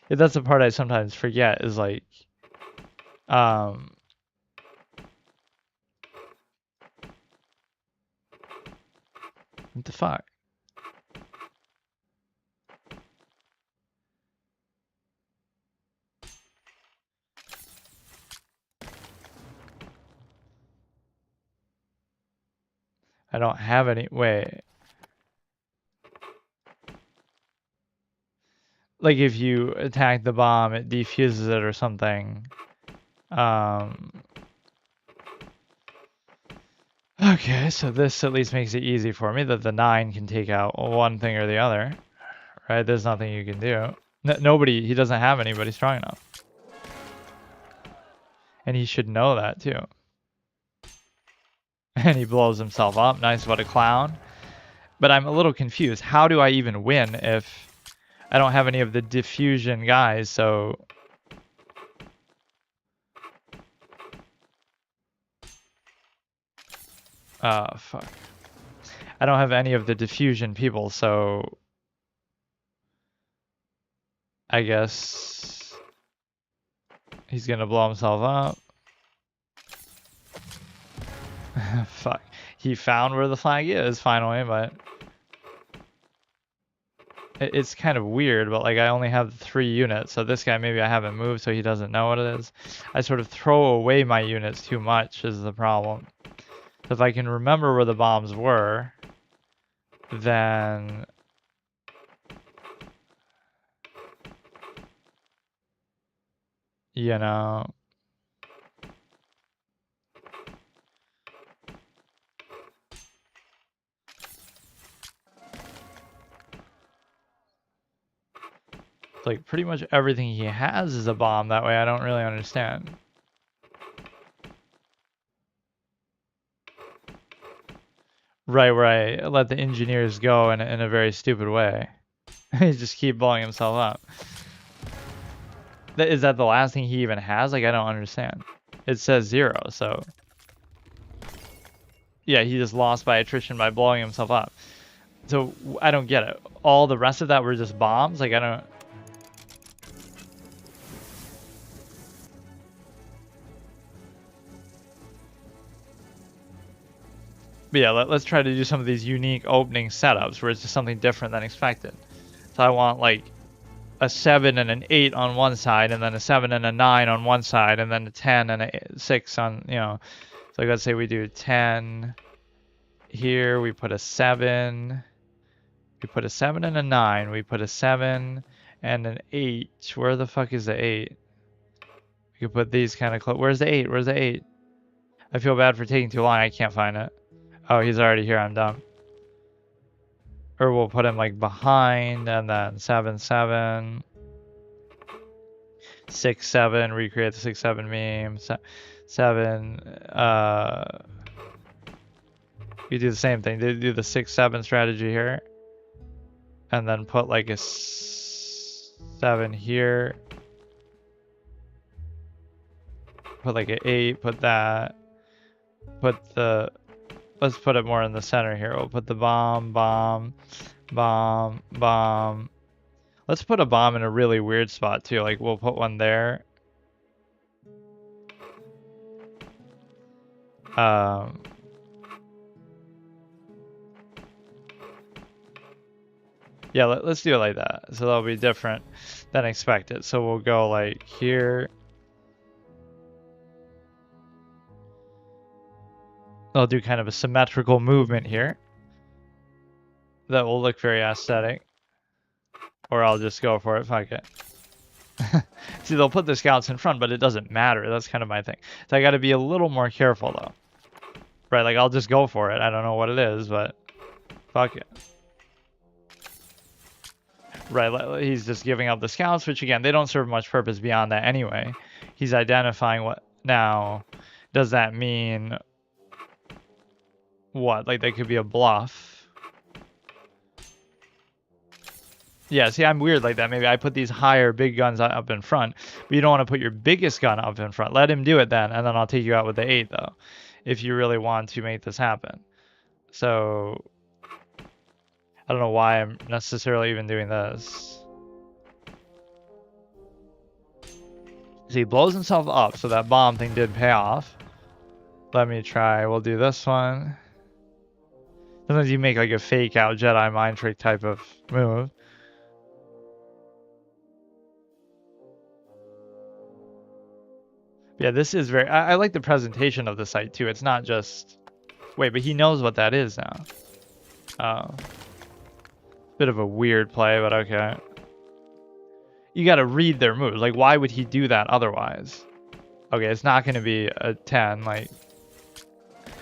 Yeah, that's the part I sometimes forget is like... What the fuck? I don't have any... Wait. Like if you attack the bomb, it defuses it or something. Okay, so this at least makes it easy for me that the 9 can take out one thing or the other. Right? There's nothing you can do. Nobody... He doesn't have anybody strong enough. And he should know that too. And he blows himself up. Nice, what a clown. But I'm a little confused. How do I even win if I don't have any of the diffusion guys, so... Fuck. I don't have any of the diffusion people, so... I guess... He's gonna blow himself up. Fuck. He found where the flag is, finally, but... It's kind of weird, but like I only have 3 units, so this guy maybe I haven't moved so he doesn't know what it is. I sort of throw away my units too much is the problem. If I can remember where the bombs were, then... You know... Like pretty much everything he has is a bomb that way. I don't really understand. Right, where I let the engineers go in a very stupid way. He just keep blowing himself up. Is that the last thing he even has? Like I don't understand. It says 0, so... Yeah, he just lost by attrition by blowing himself up. So I don't get it. All the rest of that were just bombs? Like, I don't... But yeah, let's try to do some of these unique opening setups where it's just something different than expected. So I want like a 7 and an 8 on one side, and then a 7 and a 9 on one side, and then a 10 and a 6 on, you know. So like, let's say we do 10 here, we put a 7, we put a 7 and a 9, we put a 7 and an 8. Where the fuck is the 8? We could put these kind of close. Where's the 8? Where's the 8? I feel bad for taking too long. I can't find it. Oh, he's already here. I'm dumb. Or we'll put him like behind, and then 7, 7, 6, 7. Recreate the 6, 7 meme. 7. You do the same thing. They do the 6, 7 strategy here, and then put like a 7 here. Put like an 8. Put that. Put the... Let's put it more in the center here. We'll put the bomb, bomb, bomb, bomb. Let's put a bomb in a really weird spot too. Like, we'll put one there. Yeah, let's do it like that. So that'll be different than expected. So we'll go like here. I'll do kind of a symmetrical movement here. That will look very aesthetic. Or I'll just go for it, fuck it. See, they'll put the scouts in front, but it doesn't matter. That's kind of my thing. So I gotta be a little more careful though. Right, like I'll just go for it. I don't know what it is, but fuck it. Right, he's just giving up the scouts, which again, they don't serve much purpose beyond that anyway. He's identifying what... Now, does that mean... What? Like, they could be a bluff? Yeah, see, I'm weird like that. Maybe I put these higher big guns up in front, but you don't want to put your biggest gun up in front. Let him do it then, and then I'll take you out with the 8, though, if you really want to make this happen. So... I don't know why I'm necessarily even doing this. See, he blows himself up, so that bomb thing did pay off. Let me try. We'll do this one. Sometimes you make like a fake out Jedi mind trick type of move. Yeah, this is very... I like the presentation of the site too. It's not just... Wait, but he knows what that is now. Oh. Bit of a weird play, but okay. You gotta read their moves. Like, why would he do that otherwise? Okay, it's not gonna be a 10, like...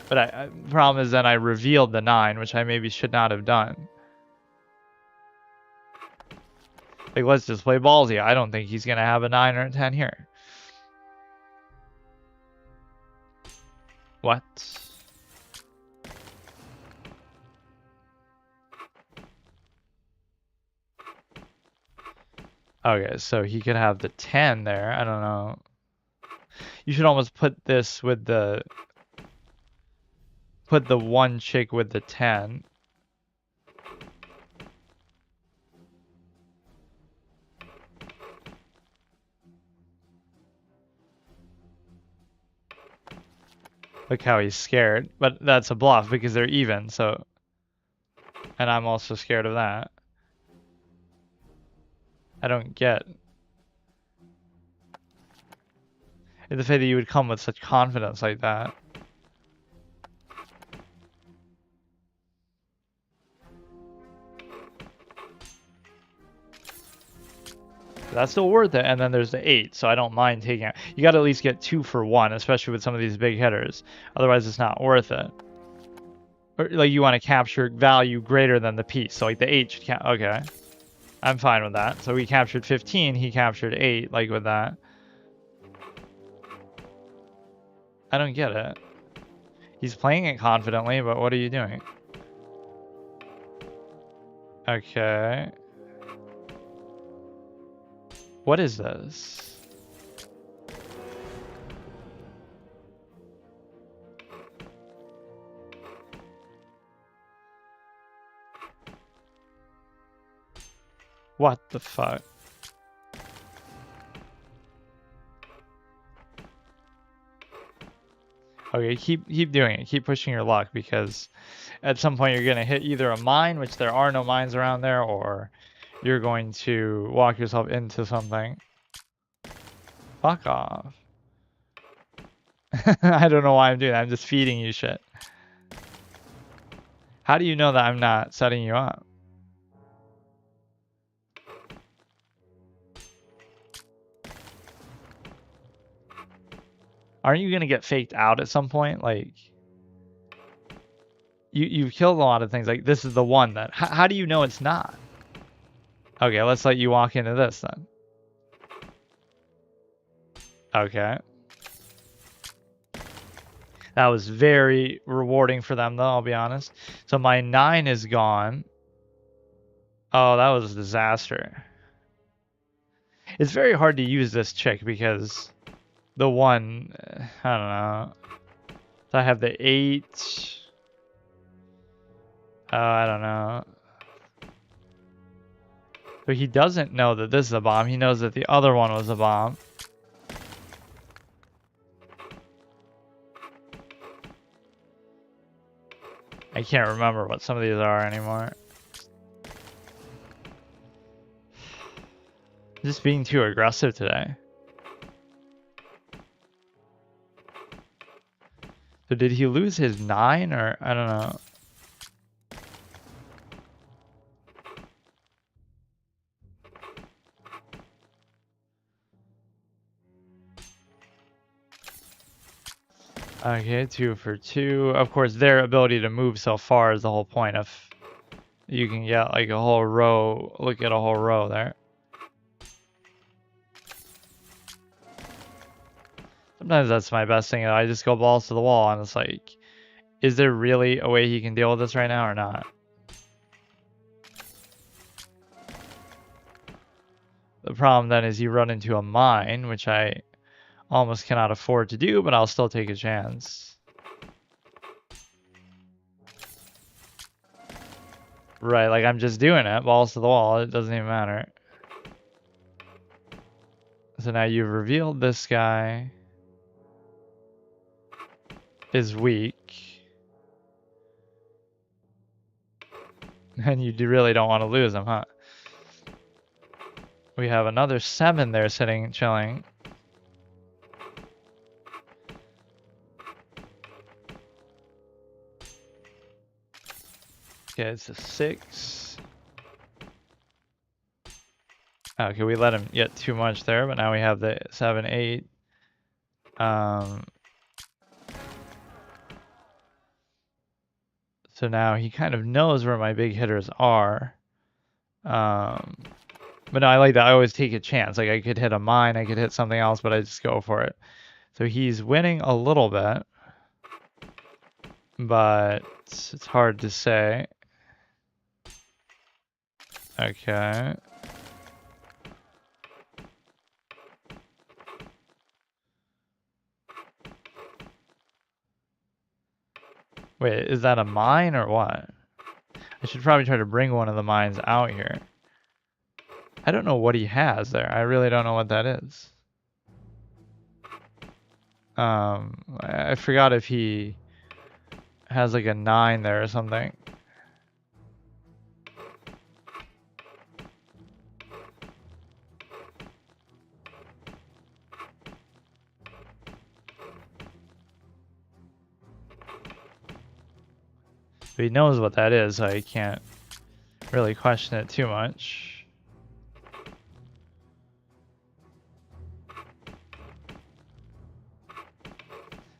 But the problem is then I revealed the 9, which I maybe should not have done. Like, let's just play ballsy. I don't think he's gonna have a 9 or a 10 here. What? Okay, so he could have the 10 there. I don't know. You should almost put this with the... Put the one chick with the 10. Look how he's scared. But that's a bluff because they're even, so... And I'm also scared of that. I don't get... The fact that you would come with such confidence like that. That's still worth it, and then there's the 8, so I don't mind taking it. You gotta at least get 2 for 1, especially with some of these big hitters. Otherwise, it's not worth it. Or, like, you want to capture value greater than the piece, so like the 8 should count. Okay. I'm fine with that. So we captured 15, he captured 8, like with that. I don't get it. He's playing it confidently, but what are you doing? Okay. What is this? What the fuck? Okay, keep doing it. Keep pushing your luck, because at some point you're gonna hit either a mine, which there are no mines around there, or you're going to walk yourself into something. Fuck off. I don't know why I'm doing that. I'm just feeding you shit. How do you know that I'm not setting you up? Aren't you gonna get faked out at some point? Like, you've killed a lot of things. Like, this is the one that. How do you know it's not? Okay, let's let you walk into this then. Okay. That was very rewarding for them, though, I'll be honest. So my 9 is gone. Oh, that was a disaster. It's very hard to use this chick because the 1, I don't know. So I have the 8. I don't know. So he doesn't know that this is a bomb. He knows that the other one was a bomb. I can't remember what some of these are anymore. Just being too aggressive today. So did he lose his 9 or I don't know. Okay, 2 for 2. Of course, their ability to move so far is the whole point of you can get like a whole row. Look at a whole row there. Sometimes that's my best thing. I just go balls to the wall and it's like, is there really a way he can deal with this right now or not? The problem then is you run into a mine, which I almost cannot afford to do, but I'll still take a chance. Right, like I'm just doing it, balls to the wall, it doesn't even matter. So now you've revealed this guy is weak. And you really don't want to lose him, huh? We have another 7 there sitting, chilling. Okay, it's a 6. Okay, we let him get too much there, but now we have the 7, 8. So now he kind of knows where my big hitters are. But no, I like that. I always take a chance. Like I could hit a mine, I could hit something else, but I just go for it. So he's winning a little bit, but it's hard to say. Okay. Wait, is that a mine or what? I should probably try to bring one of the mines out here. I don't know what he has there. I really don't know what that is. I forgot if he has like a 9 there or something. But he knows what that is, so I can't really question it too much.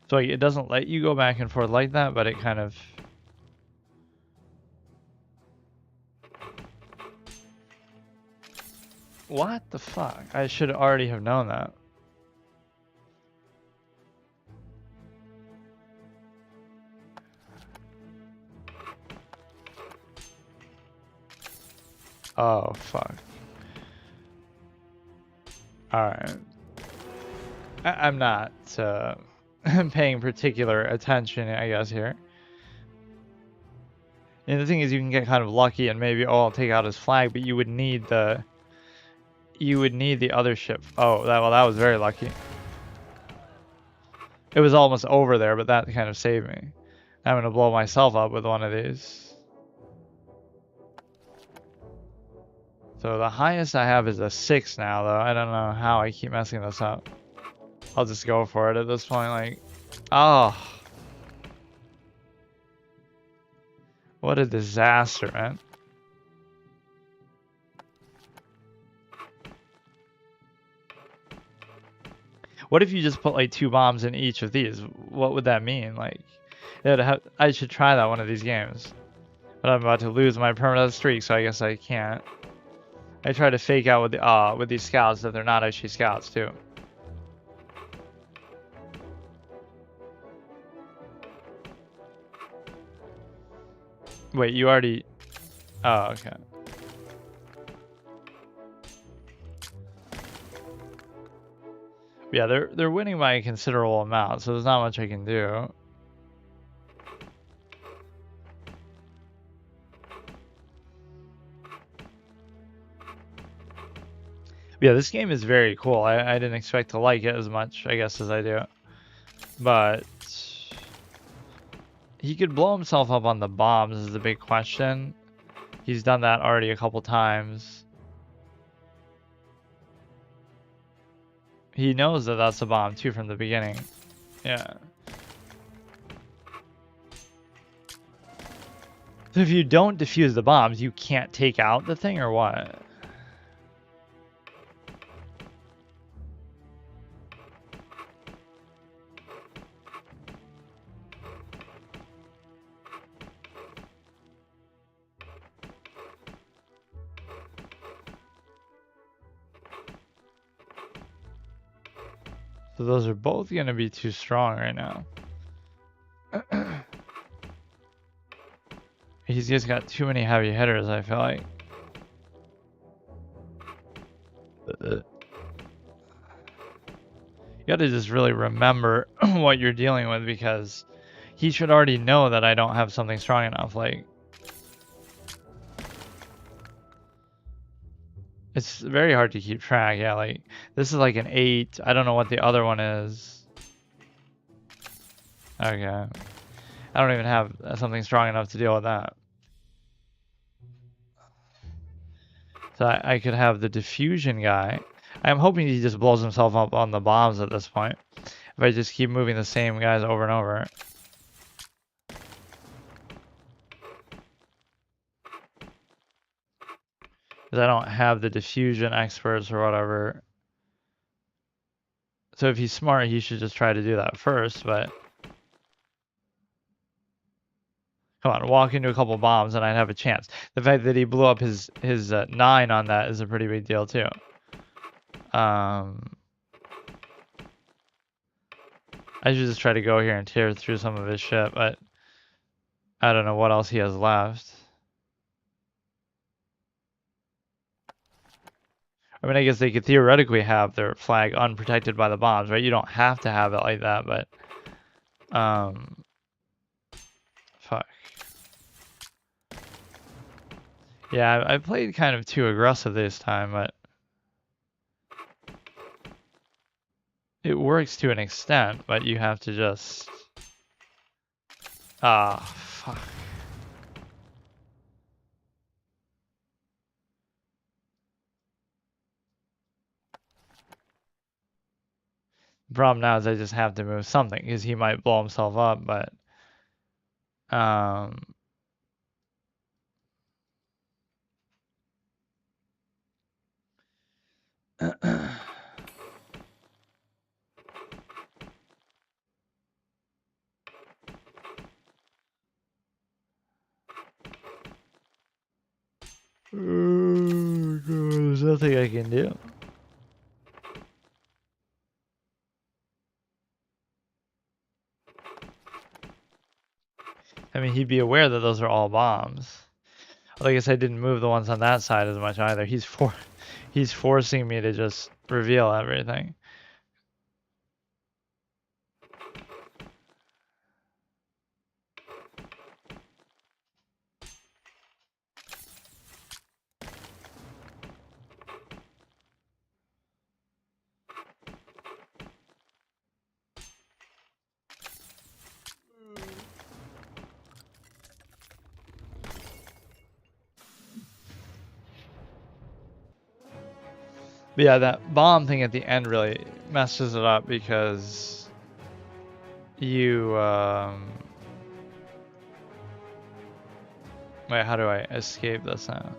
So it doesn't let you go back and forth like that, but it kind of... What the fuck? I should already have known that. Oh, fuck. Alright. I'm not paying particular attention, I guess, here. And the thing is, you can get kind of lucky and maybe, oh, I'll take out his flag, but you would need the you would need the other ship. Oh, well, that was very lucky. It was almost over there, but that kind of saved me. I'm gonna blow myself up with one of these. So the highest I have is a 6 now, though. I don't know how I keep messing this up. I'll just go for it at this point, like... Oh! What a disaster, man. What if you just put like 2 bombs in each of these? What would that mean? Like, I should try that one of these games. But I'm about to lose my permanent streak, so I guess I can't. I try to fake out with these scouts that they're not actually scouts too. Wait, you already... Oh, okay. Yeah, they're winning by a considerable amount, so there's not much I can do. Yeah, this game is very cool. I didn't expect to like it as much, I guess, as I do. But he could blow himself up on the bombs is the big question. He's done that already a couple times. He knows that that's a bomb too from the beginning. Yeah. So if you don't defuse the bombs, you can't take out the thing or what? So those are both going to be too strong right now. He's just got too many heavy hitters, I feel like. You gotta just really remember what you're dealing with, because he should already know that I don't have something strong enough. Like, it's very hard to keep track. Yeah, like, this is like an 8. I don't know what the other one is. Okay. I don't even have something strong enough to deal with that. So I could have the diffusion guy. I'm hoping he just blows himself up on the bombs at this point. If I just keep moving the same guys over and over. Because I don't have the diffusion experts or whatever. So if he's smart, he should just try to do that first, but... Come on, walk into a couple bombs and I'd have a chance. The fact that he blew up his 9 on that is a pretty big deal too. I should just try to go here and tear through some of his shit, but I don't know what else he has left. I mean, I guess they could theoretically have their flag unprotected by the bombs, right? You don't have to have it like that, but... Fuck. Yeah, I played kind of too aggressive this time, but... It works to an extent, but you have to just... Ah, fuck. The problem now is I just have to move something, because he might blow himself up, but... Oh, God, there's nothing I can do. I mean, he'd be aware that those are all bombs. Well, I guess I didn't move the ones on that side as much either. He's forcing me to just reveal everything. But yeah, that bomb thing at the end really messes it up because you wait, how do I escape this now?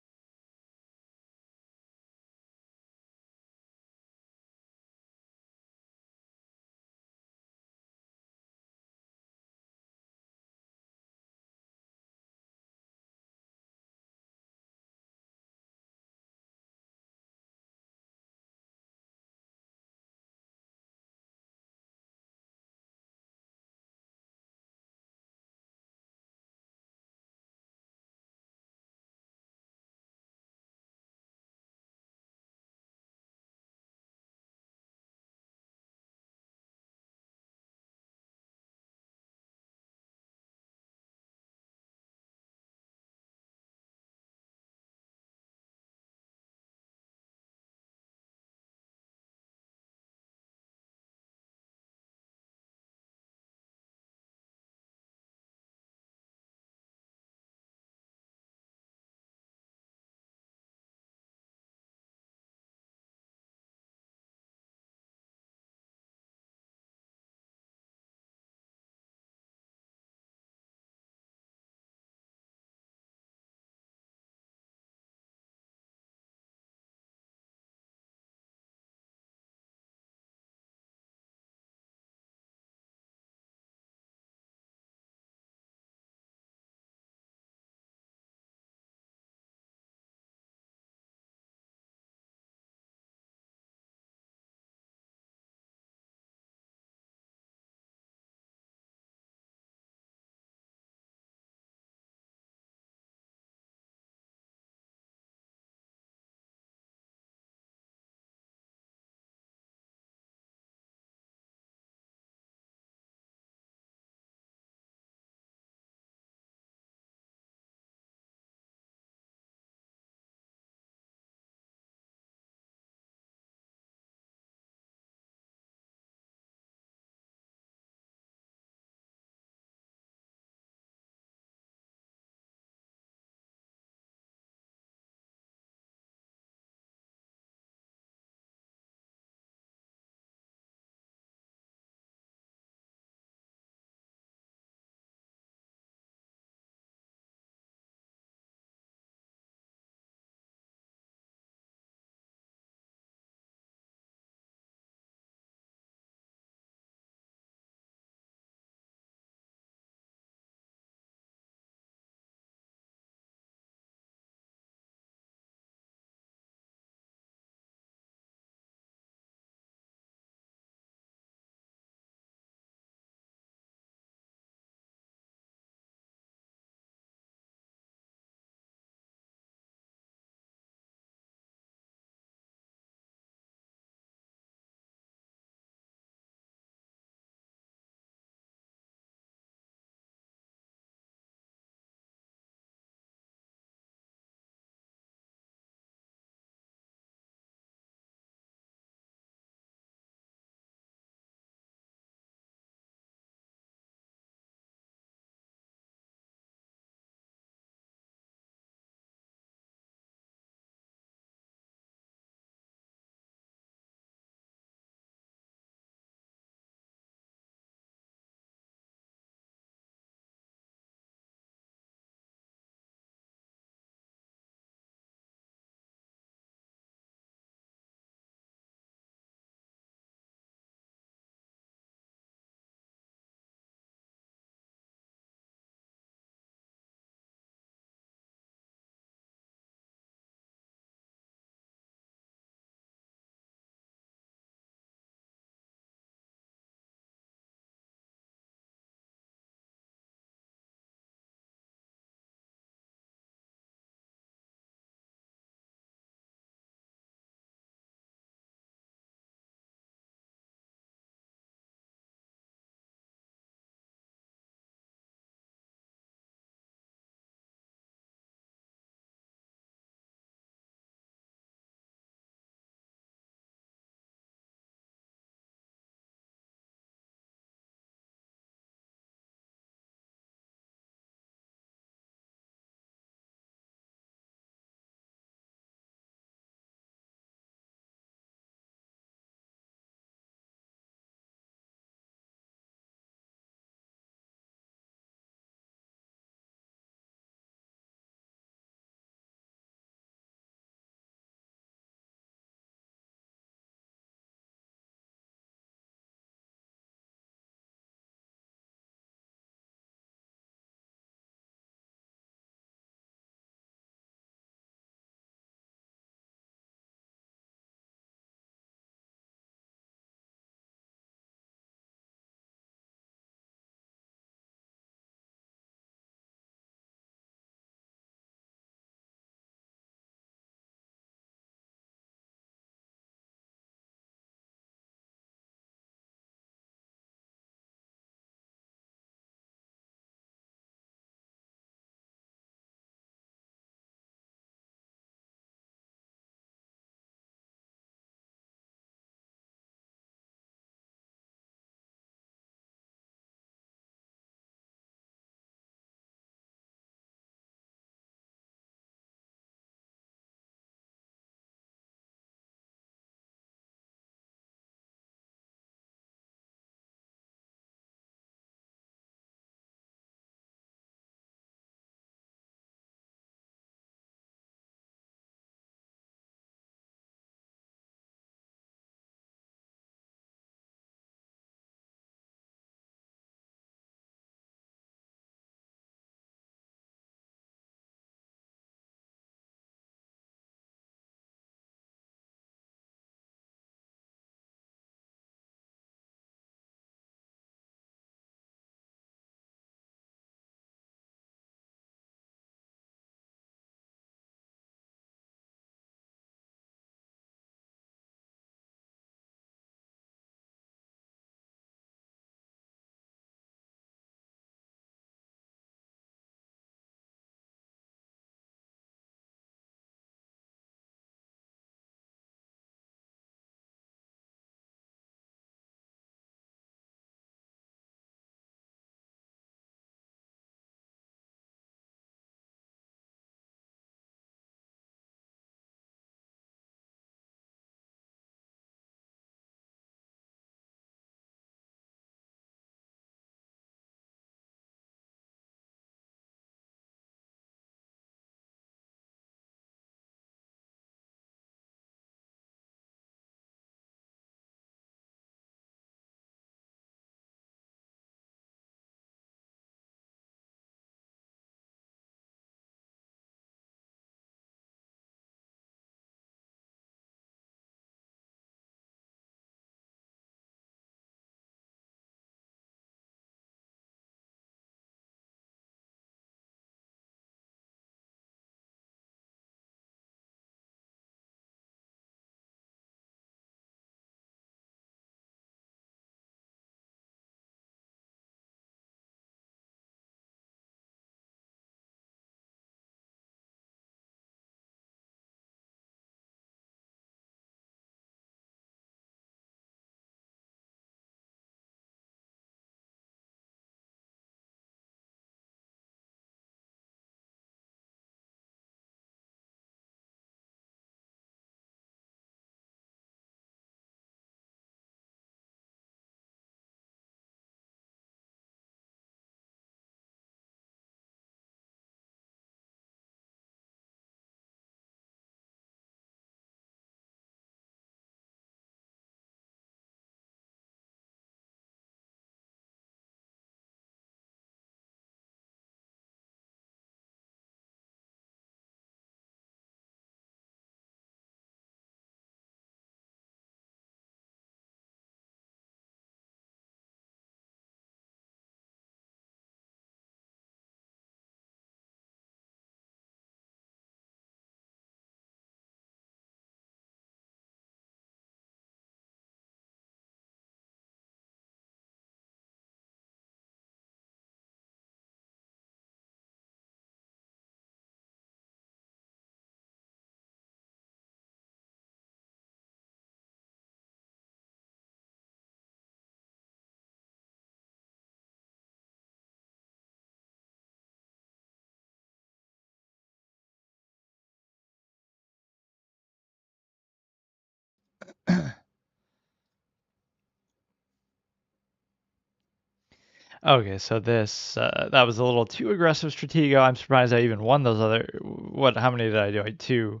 Okay, so this that was a little too aggressive Stratego. I'm surprised I even won those other. What? How many did I do? Like two,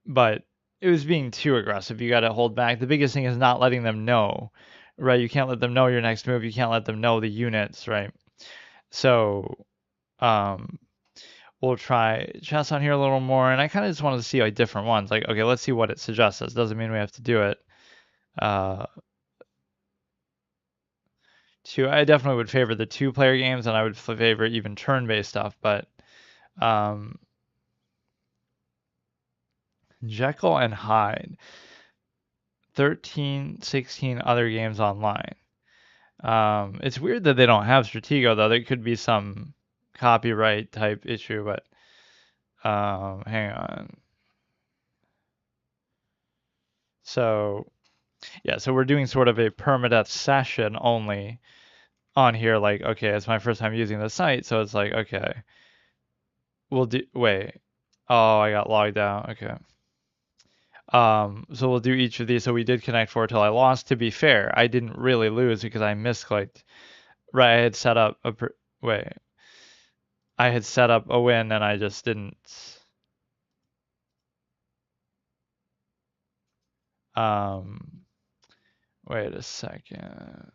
but it was being too aggressive. You got to hold back. The biggest thing is not letting them know, right? You can't let them know your next move. You can't let them know the units, right? So, um, we'll try chess on here a little more, and I kind of just wanted to see like different ones. Like, okay, let's see what it suggests us. Doesn't mean we have to do it. Uh, I definitely would favor the two-player games, and I would favor even turn-based stuff. But um, Jekyll and Hyde, 13, 16 other games online. It's weird that they don't have Stratego though. There could be some copyright type issue, but hang on. So yeah, so we're doing sort of a permadeath session only on here. Like, okay, it's my first time using the site, so it's like, okay, we'll do. Wait, oh, I got logged out. Okay. So we'll do each of these. So we did connect four till I lost. To be fair, I didn't really lose because I misclicked. Right, I had set up a wait. I had set up a win and I just didn't. Um, wait a second.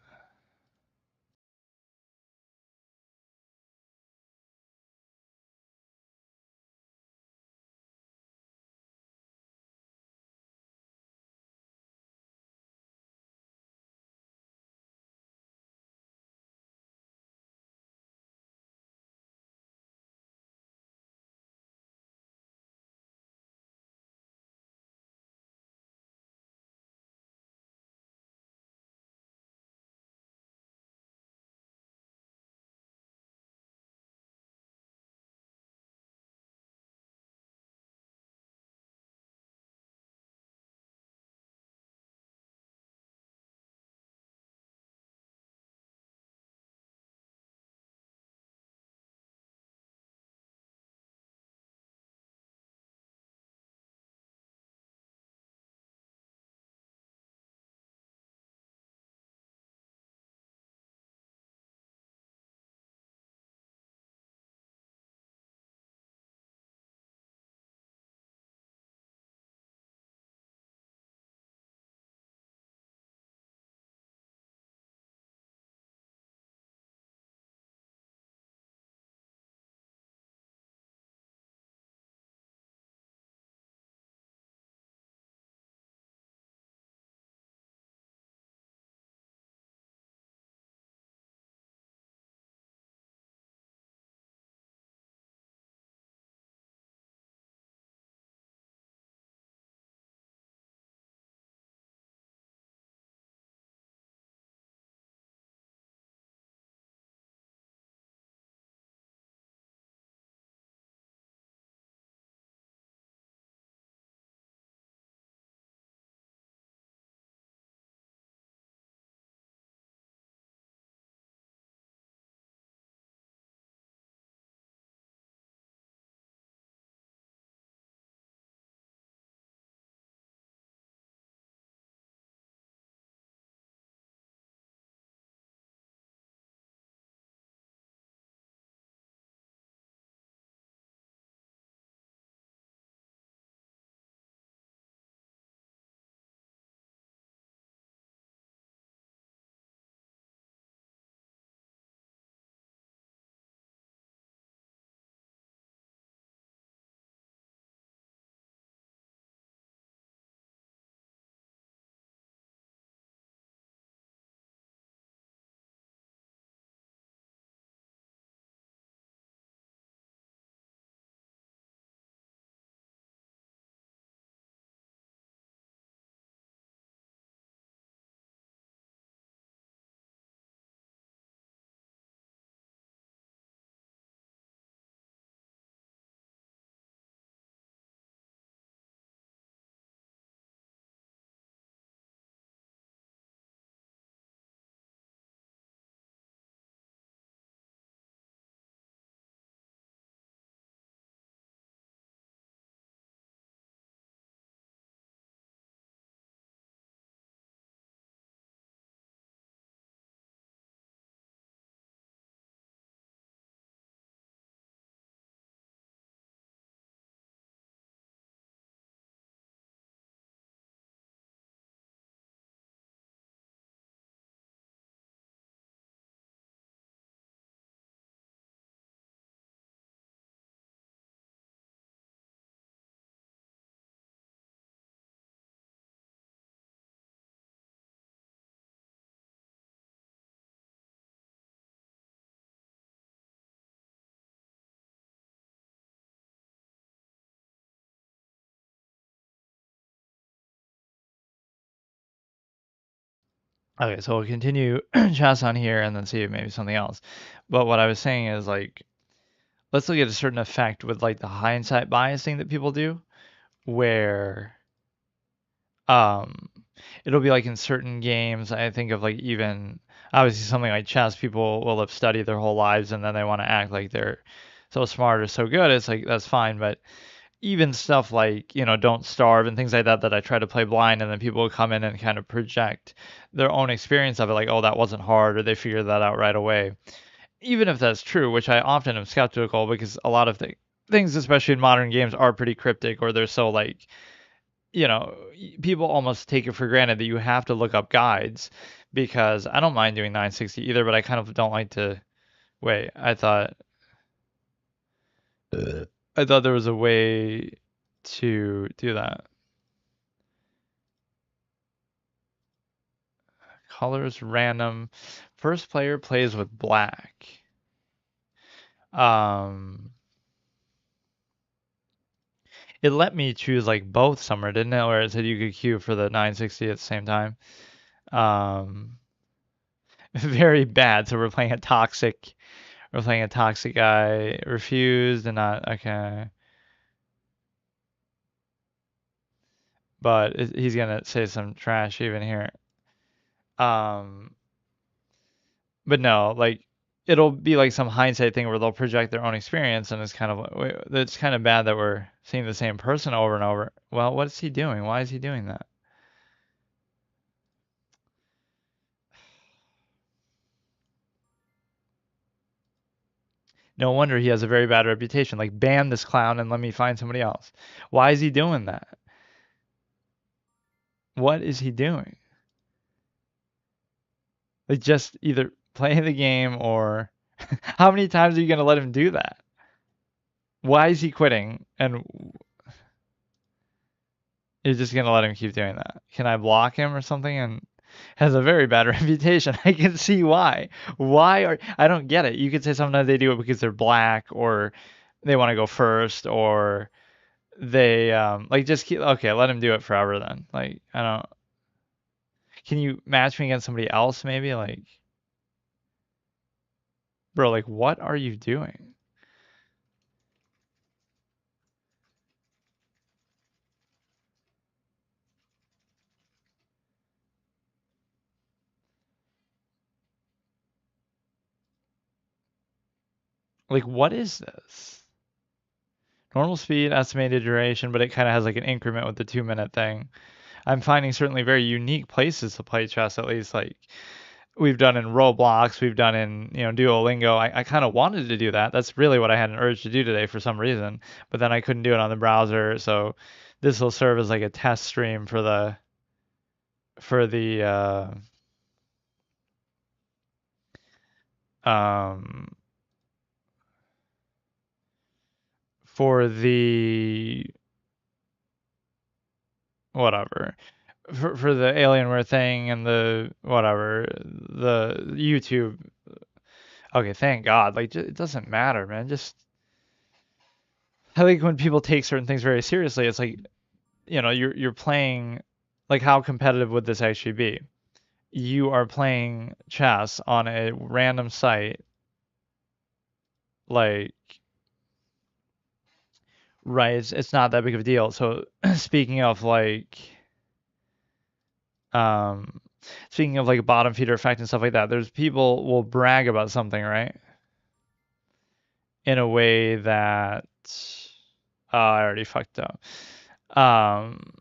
Okay, so we'll continue chess on here and then see maybe something else. But what I was saying is like, let's look at a certain effect with like the hindsight biasing that people do, where um it'll be like in certain games. I think of like even obviously something like chess, people will have studied their whole lives and then they want to act like they're so smart or so good. It's like that's fine, but even stuff like, Don't Starve and things like that that I try to play blind and then people will come in and kind of project their own experience of it, like, oh, that wasn't hard, or they figured that out right away. Even if that's true, which I often am skeptical because a lot of things, especially in modern games, are pretty cryptic or they're so like, people almost take it for granted that you have to look up guides because I don't mind doing 960 either, but I kind of don't like to wait. I thought there was a way to do that. Colors random. First player plays with black. Um, it let me choose like both summer, didn't it? Or it said you could queue for the 960 at the same time. Um, very bad. So we're playing a toxic. We're playing a toxic guy. Refused and not okay. But he's gonna say some trash even here. Um, but no, like it'll be like some hindsight thing where they'll project their own experience, and it's kind of like, it's kind of bad that we're seeing the same person over and over. Well, what is he doing? Why is he doing that? No wonder he has a very bad reputation. Like, ban this clown and let me find somebody else. Why is he doing that? What is he doing? Like, just either play the game or how many times are you gonna let him do that? Why is he quitting? And you're just gonna let him keep doing that? Can I block him or something? And has a very bad reputation. I can see why. I don't get it. You could say sometimes they do it because they're black or they want to go first or they like just keep okay, let him do it forever then. Like I don't can you match me against somebody else maybe? Like bro, like what are you doing? Like what is this? Normal speed, estimated duration, but it kind of has like an increment with the 2 minute thing. I'm finding certainly very unique places to play chess, at least like we've done in Roblox, we've done in, Duolingo. I kind of wanted to do that. That's really what I had an urge to do today for some reason, but then I couldn't do it on the browser. So this will serve as like a test stream for the um for the whatever for the Alienware thing and the whatever the YouTube. Okay, thank God. Like it doesn't matter, man. Just I think when people take certain things very seriously, it's like you're playing like how competitive would this actually be? You are playing chess on a random site, like right, it's not that big of a deal. So speaking of like um speaking of like bottom feeder effect and stuff like that, there's people will brag about something, right? In a way that I already fucked up. Um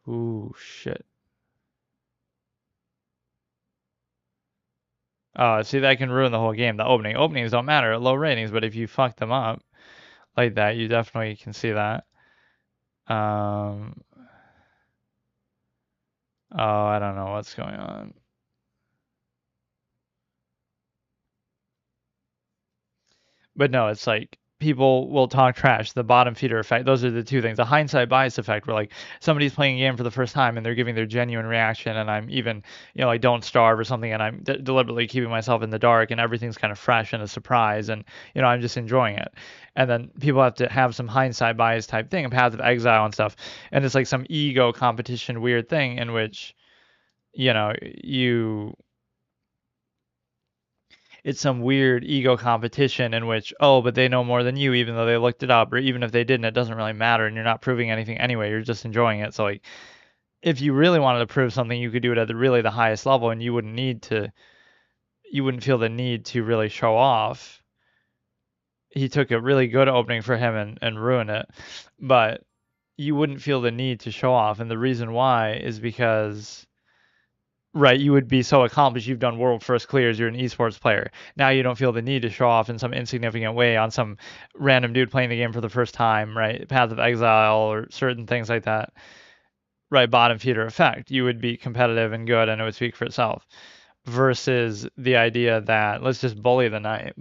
ooh shit. See, that can ruin the whole game. The openings don't matter at low ratings, but if you fuck them up like that, you definitely can see that. Um, oh, I don't know what's going on. But no, it's like people will talk trash, the bottom feeder effect. Those are the two things. The hindsight bias effect, where like somebody's playing a game for the first time and they're giving their genuine reaction, and I'm even, like don't starve or something, and I'm deliberately keeping myself in the dark, and everything's kind of fresh and a surprise, and I'm just enjoying it. And then people have to have some hindsight bias type thing, a path of exile and stuff, and it's like some ego competition weird thing in which you it's some weird ego competition in which, oh, but they know more than you, even though they looked it up, or even if they didn't, it doesn't really matter, and you're not proving anything anyway. You're just enjoying it. So like, if you really wanted to prove something, you could do it at the highest level, and you wouldn't feel the need to really show off. He took a really good opening for him and ruined it, but you wouldn't feel the need to show off, and the reason why is because right, you would be so accomplished. You've done world first clears. You're an esports player. Now you don't feel the need to show off in some insignificant way on some random dude playing the game for the first time, right? Path of Exile or certain things like that. Right, bottom feeder effect. You would be competitive and good, and it would speak for itself. Versus the idea that let's just bully the night.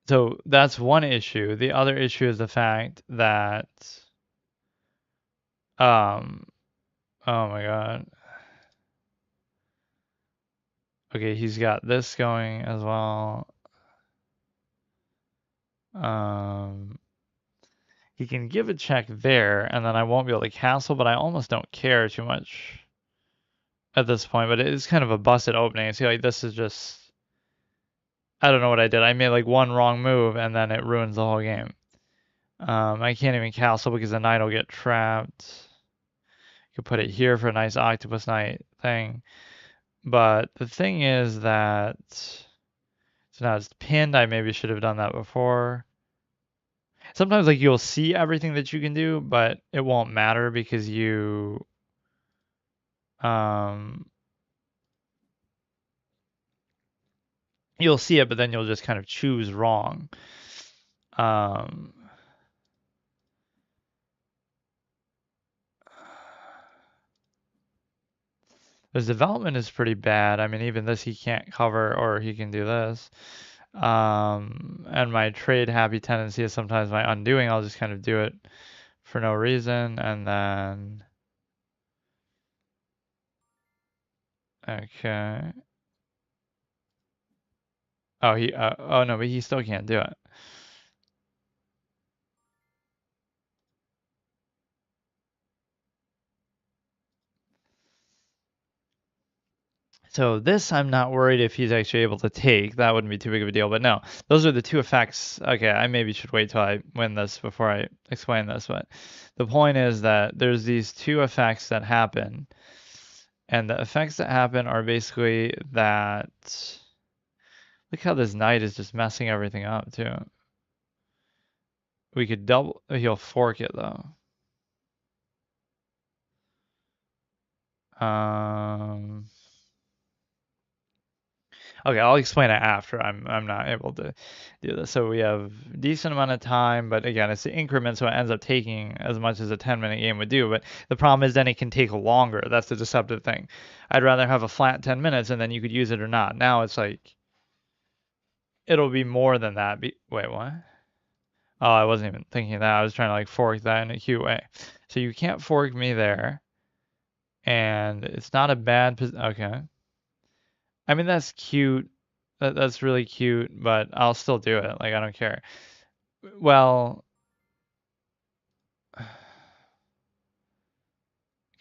So that's one issue. The other issue is the fact that, oh my God. Okay, he's got this going as well. He can give a check there, and then I won't be able to castle, but I almost don't care too much at this point. But it is kind of a busted opening. See, like this is just, I don't know what I did. I made like one wrong move, and then it ruins the whole game. I can't even castle because the knight will get trapped. You could put it here for a nice octopus knight thing. But the thing is that, so now it's pinned. I maybe should have done that before. Sometimes like you'll see everything that you can do, but it won't matter because you'll see it, but then you'll just kind of choose wrong. His development is pretty bad. I mean, even this he can't cover, or he can do this. And my trade happy tendency is sometimes my undoing. I'll just kind of do it for no reason, and then okay. Oh, oh no, but he still can't do it. So this I'm not worried if he's actually able to take. That wouldn't be too big of a deal. But no, those are the two effects. Okay, I maybe should wait till I win this before I explain this. But the point is that there's these two effects that happen. And the effects that happen are basically that, look how this knight is just messing everything up too. We could double, he'll fork it though. Okay, I'll explain it after I'm not able to do this. So we have decent amount of time, but again, it's the increment, so it ends up taking as much as a 10-minute game would do. But the problem is then it can take longer. That's the deceptive thing. I'd rather have a flat 10 minutes and then you could use it or not. Now it's like it'll be more than that. Wait, what? Oh, I wasn't even thinking of that. I was trying to like fork that in a cute way. So you can't fork me there. And it's not a bad position. Okay. I mean, that's cute. That's really cute, but I'll still do it. Like, I don't care. Well,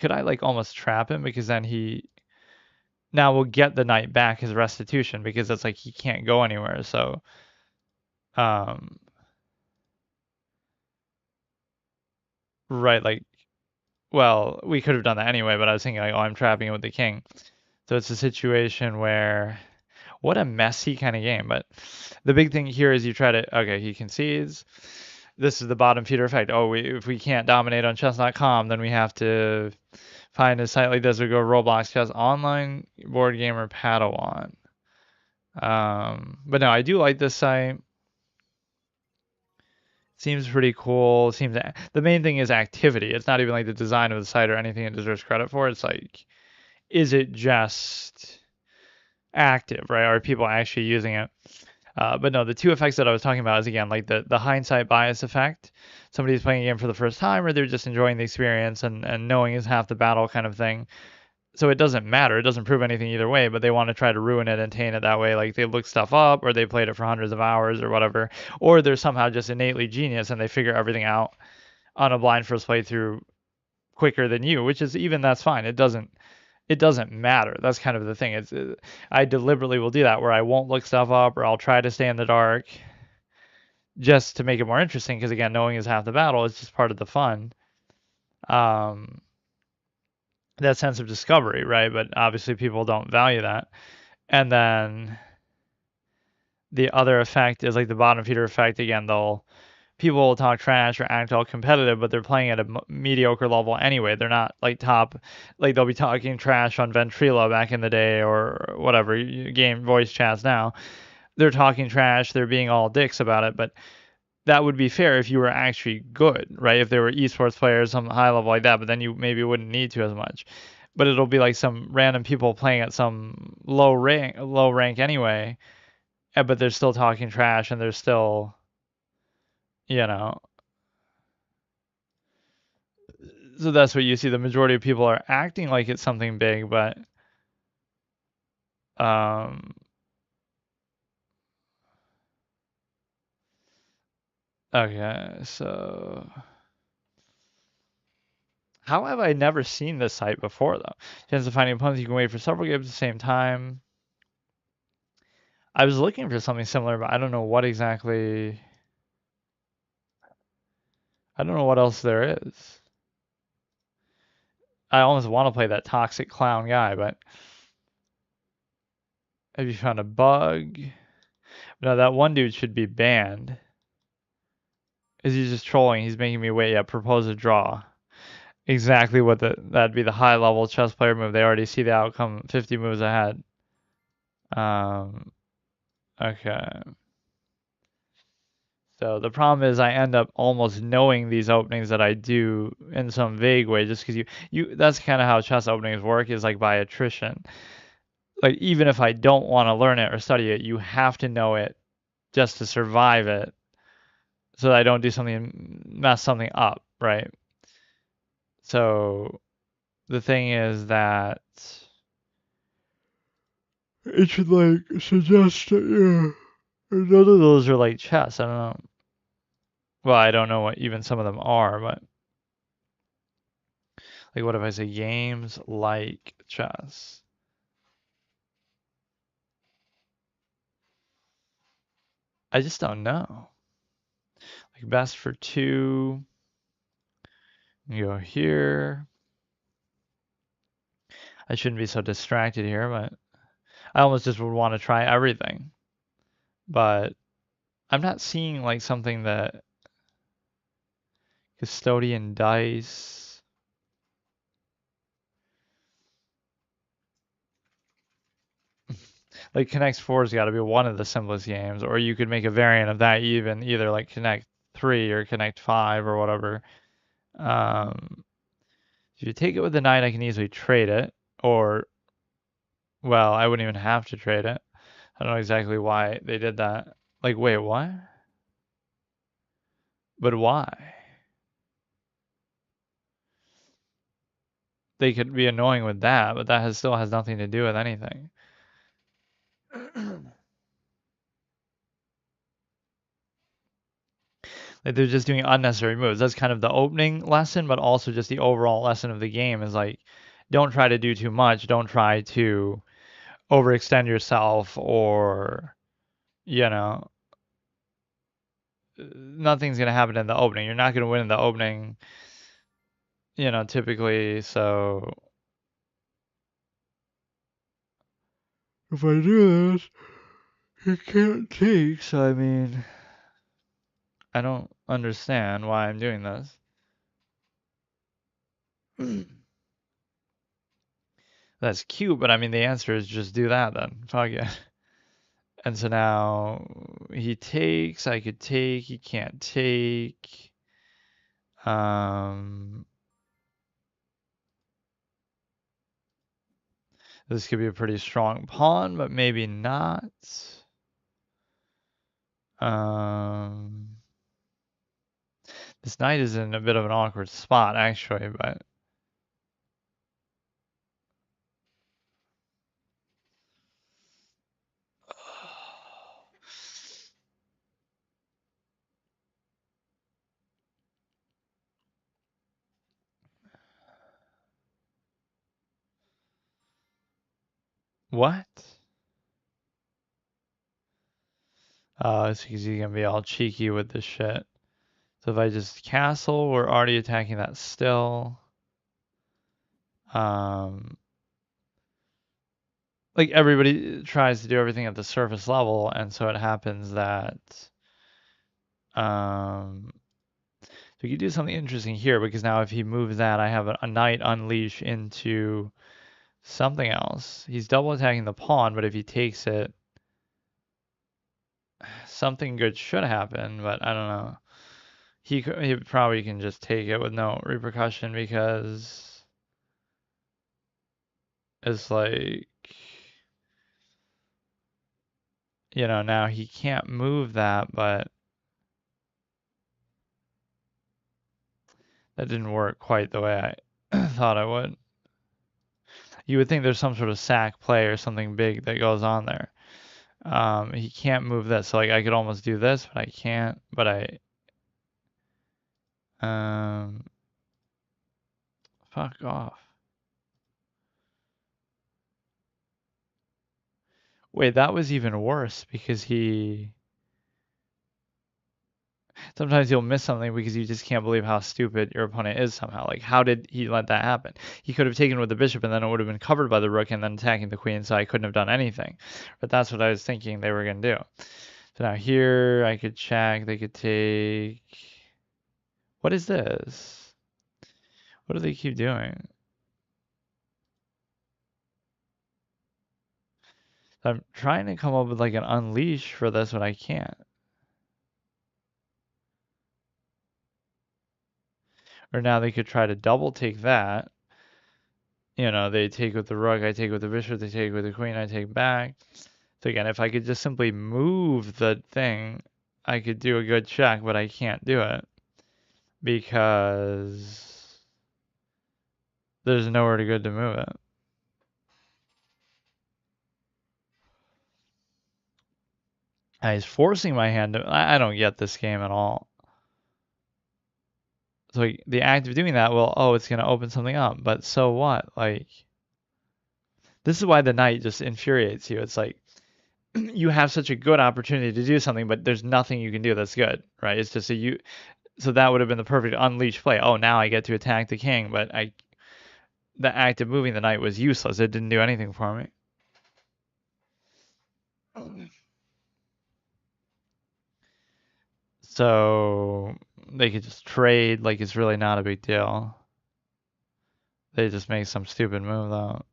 could I like almost trap him? Because then he now will get the knight back his restitution because it's like he can't go anywhere. So, right, like, well, we could have done that anyway, but I was thinking like, oh, I'm trapping him with the king. So it's a situation where, what a messy kind of game. But the big thing here is you try to, okay, he concedes. This is the bottom feeder effect. Oh, if we can't dominate on chess.com, then we have to find a site like this or go Roblox Chess Online, Board Gamer, Padawan. But no, I do like this site. Seems pretty cool. The main thing is activity. It's not even like the design of the site or anything it deserves credit for. It's like, is it just active, right? Are people actually using it? But no, the two effects that I was talking about is again like the hindsight bias effect. Somebody's playing a game for the first time, or they're just enjoying the experience, and knowing is half the battle kind of thing. So it doesn't matter. It doesn't prove anything either way, but they want to try to ruin it and taint it that way. Like they look stuff up, or they played it for hundreds of hours or whatever, or they're somehow just innately genius and they figure everything out on a blind first playthrough quicker than you, which is even that's fine. It doesn't matter. That's kind of the thing. I deliberately will do that where I won't look stuff up or I'll try to stay in the dark just to make it more interesting because again, knowing is half the battle. It's just part of the fun. Um, that sense of discovery, right? But obviously people don't value that. And then the other effect is like the bottom feeder effect. Again, people will talk trash or act all competitive, but they're playing at a mediocre level anyway. They're not like top, like they'll be talking trash on Ventrilo back in the day or whatever game voice chats now. They're talking trash. They're being all dicks about it, but that would be fair if you were actually good, right? If they were esports players, some high level like that, but then you maybe wouldn't need to as much. But it'll be like some random people playing at some low rank anyway, but they're still talking trash and they're still, you know. So that's what you see. The majority of people are acting like it's something big, but um, okay. So how have I never seen this site before though? Chance of finding opponents, you can wait for several games at the same time. I was looking for something similar, but I don't know what exactly. I don't know what else there is. I almost want to play that toxic clown guy, but have you found a bug? No, that one dude should be banned. Is he just trolling? He's making me wait. Yeah, propose a draw. Exactly what that'd be the high level chess player move. They already see the outcome 50 moves ahead. Um, okay. So the problem is I end up almost knowing these openings that I do in some vague way just because you that's kind of how chess openings work is like by attrition. Like even if I don't want to learn it or study it, you have to know it just to survive it so that I don't do something mess something up, right? So the thing is that it should like suggest that none of those are like chess. I don't know. Well, I don't know what even some of them are, but like what if I say games like chess? I just don't know. Like best for two. You go here. I shouldn't be so distracted here, but I almost just would want to try everything. But I'm not seeing like something that custodian dice. Like Connect 4's got to be one of the simplest games, or you could make a variant of that even either like Connect 3 or Connect 5 or whatever. Um, if you take it with the knight, I can easily trade it, or well, I wouldn't even have to trade it. I don't know exactly why they did that. Like, wait, what? But why? They could be annoying with that, but that still has nothing to do with anything. Like they're just doing unnecessary moves. That's kind of the opening lesson, but also just the overall lesson of the game is like, don't try to do too much. Don't try to overextend yourself or, you know, nothing's gonna happen in the opening. You're not gonna win in the opening, typically. So if I do this, it can't take. So I mean, I don't understand why I'm doing this. That's cute, but I mean, the answer is just do that then. Fuck it. And so now he takes, I could take, he can't take. Um, This could be a pretty strong pawn, but maybe not. This knight is in a bit of an awkward spot, actually, but what? It's because he's gonna be all cheeky with this shit. So if I just castle, we're already attacking that still. Like everybody tries to do everything at the surface level, and so it happens that so you do something interesting here because now if he moves that, I have a knight unleash into something else. He's double attacking the pawn, but if he takes it, something good should happen, but I don't know. He probably can just take it with no repercussion because it's like, now he can't move that, but that didn't work quite the way I thought it would. You would think there's some sort of sack play or something big that goes on there. He can't move this, so like I could almost do this, but I can't. But fuck off. Wait, that was even worse because sometimes you'll miss something because you just can't believe how stupid your opponent is somehow. Like, how did he let that happen? He could have taken with the bishop and then it would have been covered by the rook and then attacking the queen, so I couldn't have done anything. But that's what I was thinking they were going to do. So now here I could check, they could take. What is this? What do they keep doing? I'm trying to come up with like an unleash for this, but I can't. Or now they could try to double take that. They take with the rook, I take with the bishop, they take with the queen, I take back. So again, if I could just simply move the thing, I could do a good check, but I can't do it because there's nowhere to good to move it. He's forcing my hand. I don't get this game at all. So the act of doing that, well, it's going to open something up, but so what? Like, this is why the knight just infuriates you. It's like, you have such a good opportunity to do something, but there's nothing you can do that's good, right? It's just so that would have been the perfect unleash play. Oh, now I get to attack the king, but the act of moving the knight was useless. It didn't do anything for me. So they could just trade like it's really not a big deal. They just make some stupid move though.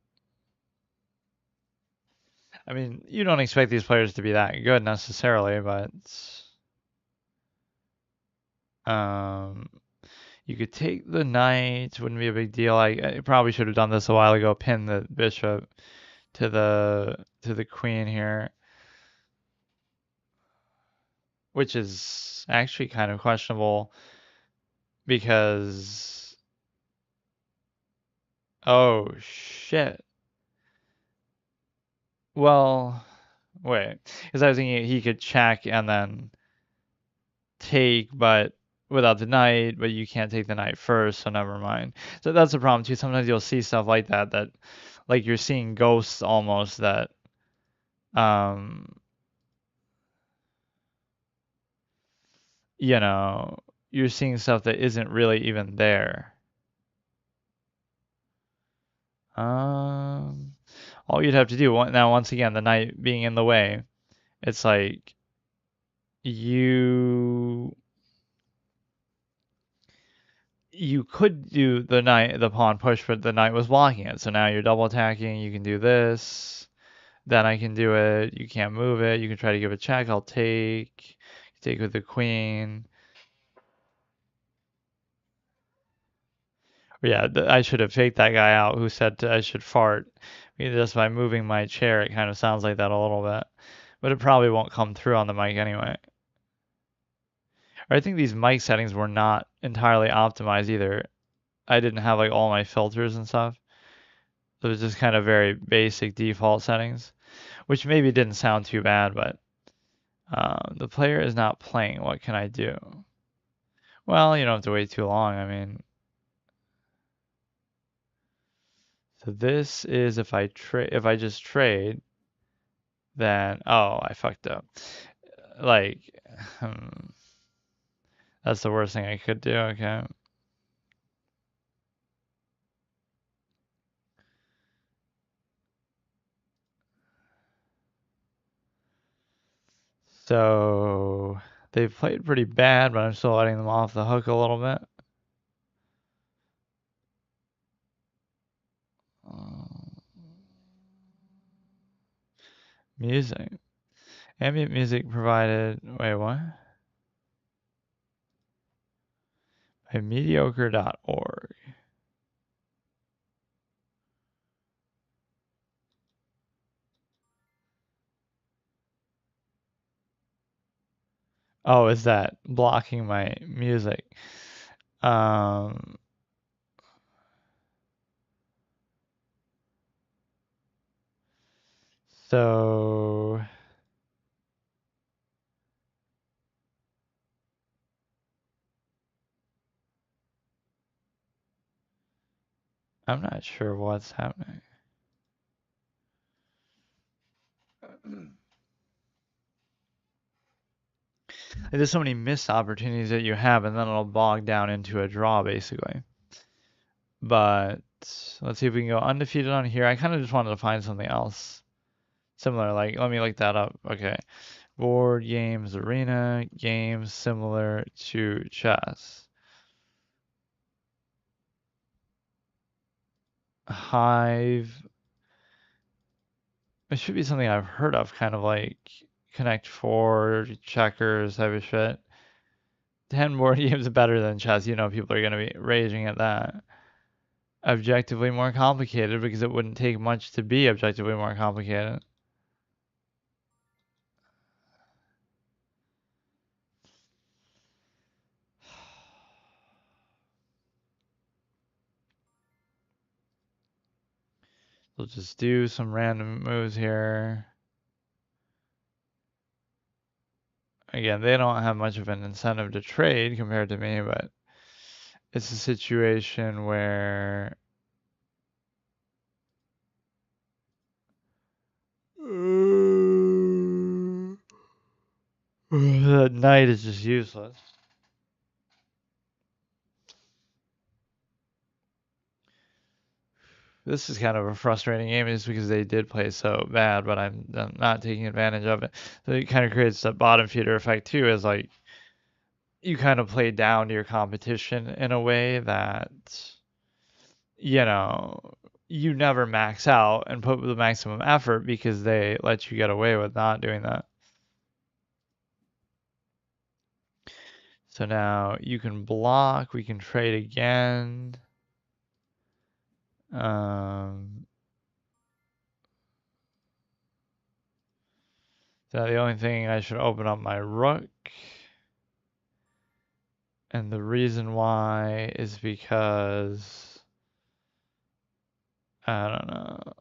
I mean, you don't expect these players to be that good necessarily, but you could take the knight, wouldn't be a big deal. I probably should have done this a while ago, pin the bishop to the queen here, which is actually kind of questionable because oh shit. Well, wait, because I was thinking he could check and then take, but without the knight, but you can't take the knight first, so never mind. So that's a problem too. Sometimes you'll see stuff like that like you're seeing ghosts almost that um you know, you're seeing stuff that isn't really even there. Um, all you'd have to do now, once again, the knight being in the way, it's like you you could do the pawn push, but the knight was blocking it. So now you're double attacking. You can do this. Then I can do it. You can't move it. You can try to give a check. I'll take. Take with the queen. Yeah, I should have faked that guy out who said I should fart Just by moving my chair, it kind of sounds like that a little bit. But it probably won't come through on the mic anyway. Or I think these mic settings were not entirely optimized either. I didn't have like all my filters and stuff. So it was just kind of very basic default settings, which maybe didn't sound too bad, but the player is not playing. What can I do? Well, you don't have to wait too long. I mean, so this is if I just trade, then oh, I fucked up. Like, hmm, that's the worst thing I could do. Okay. So they've played pretty bad, but I'm still letting them off the hook a little bit. Um, music. Ambient music provided. Wait, what? By mediocre.org. Oh, is that blocking my music? Um, so I'm not sure what's happening. There's so many missed opportunities that you have, and then it'll bog down into a draw, basically. But let's see if we can go undefeated on here. I kind of just wanted to find something else similar. Like, let me look that up. Okay. Board games arena, games similar to chess. Hive. It should be something I've heard of, kind of like Connect Four, checkers type of shit. 10 board games better than chess. You know, people are going to be raging at that. Objectively more complicated because it wouldn't take much to be objectively more complicated. We'll just do some random moves here. Again, they don't have much of an incentive to trade compared to me, but it's a situation where the knight is just useless. This is kind of a frustrating game just because they did play so bad, but I'm not taking advantage of it. So it kind of creates that bottom feeder effect too, is like you kind of play down to your competition in a way that, you know, you never max out and put the maximum effort because they let you get away with not doing that. So now you can block, we can trade again. Um, so the only thing I should open up my rook. And the reason why is because I don't know.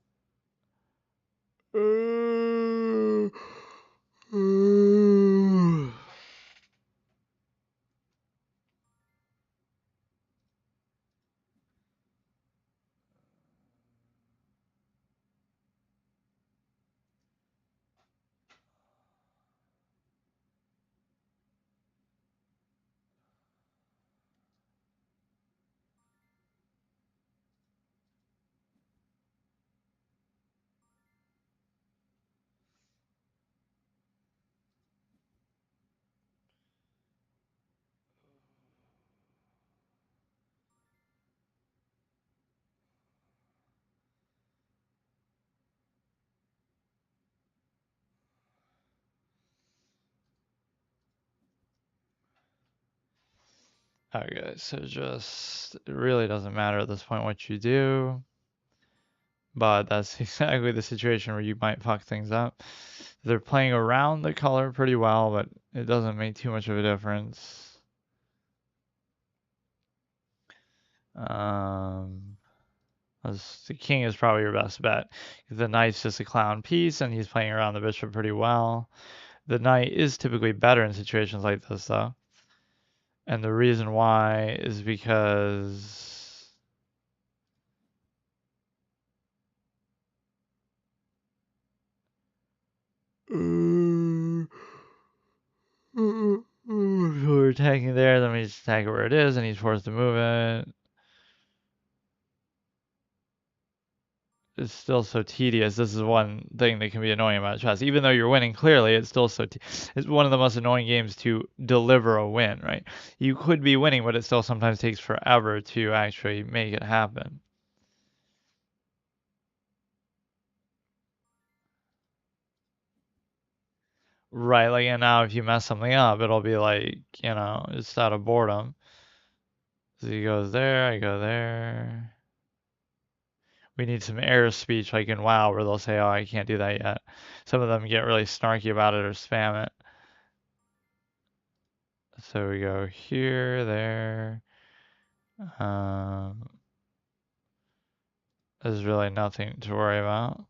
Okay, so just it really doesn't matter at this point what you do. but that's exactly the situation where you might fuck things up. They're playing around the color pretty well, but it doesn't make too much of a difference. Um, the king is probably your best bet. The knight's just a clown piece, and he's playing around the bishop pretty well. The knight is typically better in situations like this, though. And the reason why is because so we're attacking there, then we just attack it where it is, and he's forced to move it. It's still so tedious. This is one thing that can be annoying about chess. Even though you're winning clearly, it's still so. It's one of the most annoying games to deliver a win, right? You could be winning, but it still sometimes takes forever to actually make it happen. Right, like, and now if you mess something up, it'll be like, just out of boredom. So he goes there, I go there. We need some error speech like in WoW where they'll say, oh, I can't do that yet. Some of them get really snarky about it or spam it. So we go here, there. Um, there's really nothing to worry about.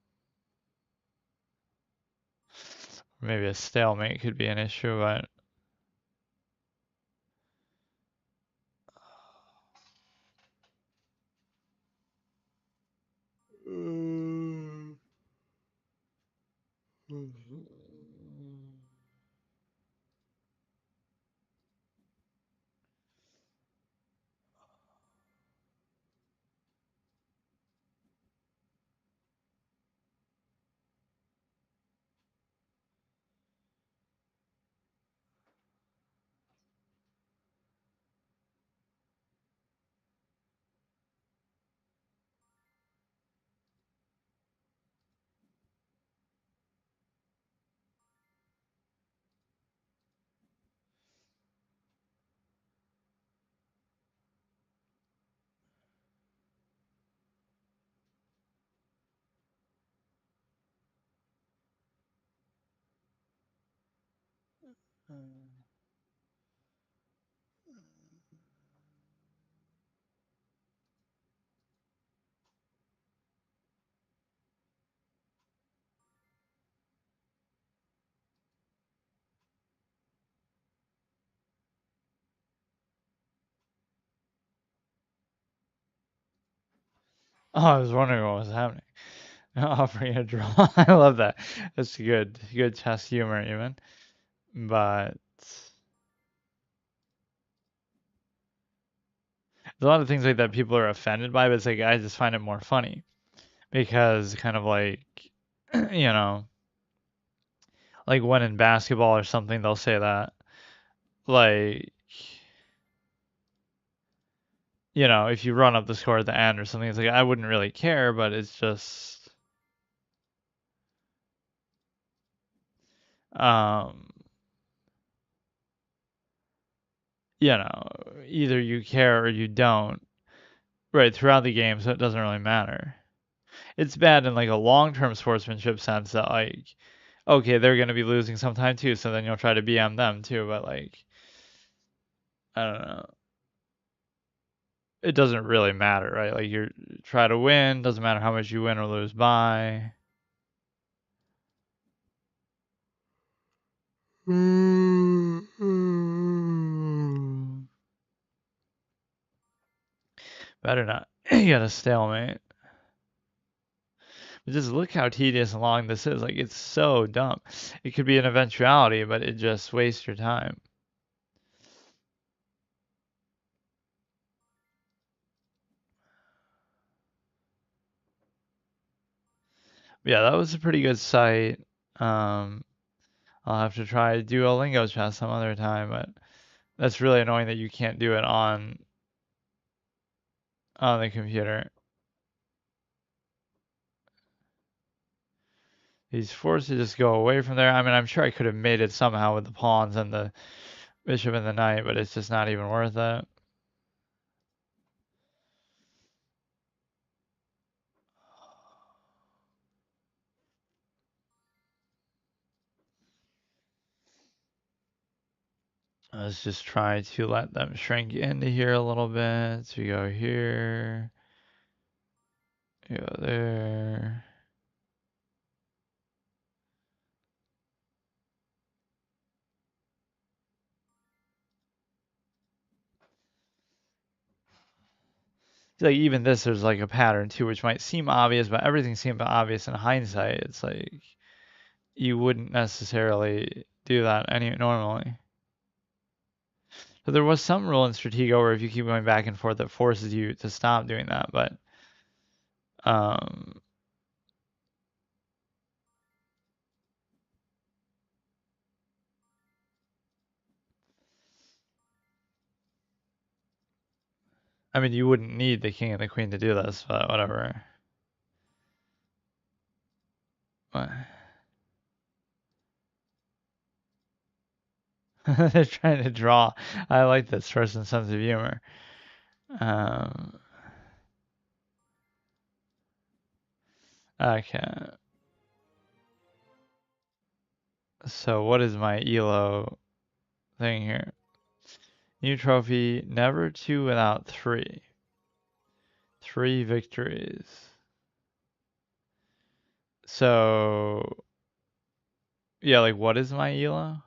Maybe a stalemate could be an issue, but oh, I was wondering what was happening. Offering a draw. I love that. That's good. Good chess humor, even. But there's a lot of things like that people are offended by, but it's like I just find it more funny because kind of like, you know, like when in basketball or something, they'll say that like, if you run up the score at the end or something, it's like I wouldn't really care, but it's just, um, either you care or you don't, right, throughout the game, so it doesn't really matter. It's bad in like a long-term sportsmanship sense that like, okay, they're gonna be losing sometime too, so then you'll try to BM them too, but like, I don't know. It doesn't really matter, right? Like you try to win, doesn't matter how much you win or lose by. Better not. You got a stalemate. But just look how tedious and long this is. Like it's so dumb. It could be an eventuality, but it just wastes your time. Yeah, that was a pretty good site. Um, I'll have to try Duolingo chess some other time, but that's really annoying that you can't do it on the computer. He's forced to just go away from there. I mean, I'm sure I could have made it somehow with the pawns and the bishop and the knight, but it's just not even worth it. Let's just try to let them shrink into here a little bit. So we go here, go there. Like even this, there's like a pattern too, which might seem obvious, but everything seems obvious in hindsight. It's like you wouldn't necessarily do that any normally. So there was some rule in Stratego where if you keep going back and forth, it forces you to stop doing that. But um, I mean, you wouldn't need the king and the queen to do this, but whatever. What? They're trying to draw. I like this person's sense of humor. Um, okay. So what is my ELO thing here? New trophy, never two without three. 3 victories. So, yeah, like what is my ELO?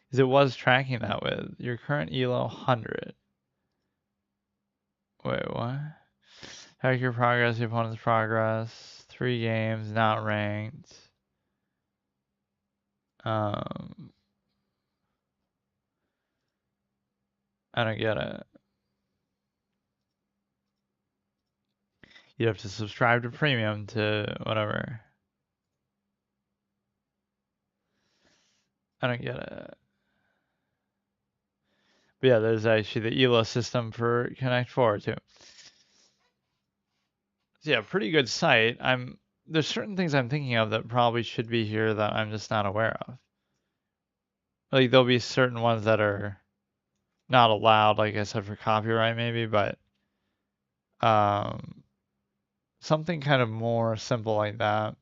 Because it was tracking that with your current ELO 100. Wait, what? Track your progress, your opponent's progress. 3 games, not ranked. Um, I don't get it. You have to subscribe to premium to whatever. I don't get it. But yeah, there's actually the ELO system for Connect 4 too. So yeah, pretty good site. There's certain things I'm thinking of that probably should be here that I'm just not aware of. Like there'll be certain ones that are not allowed, like I said, for copyright maybe, but um something kind of more simple like that.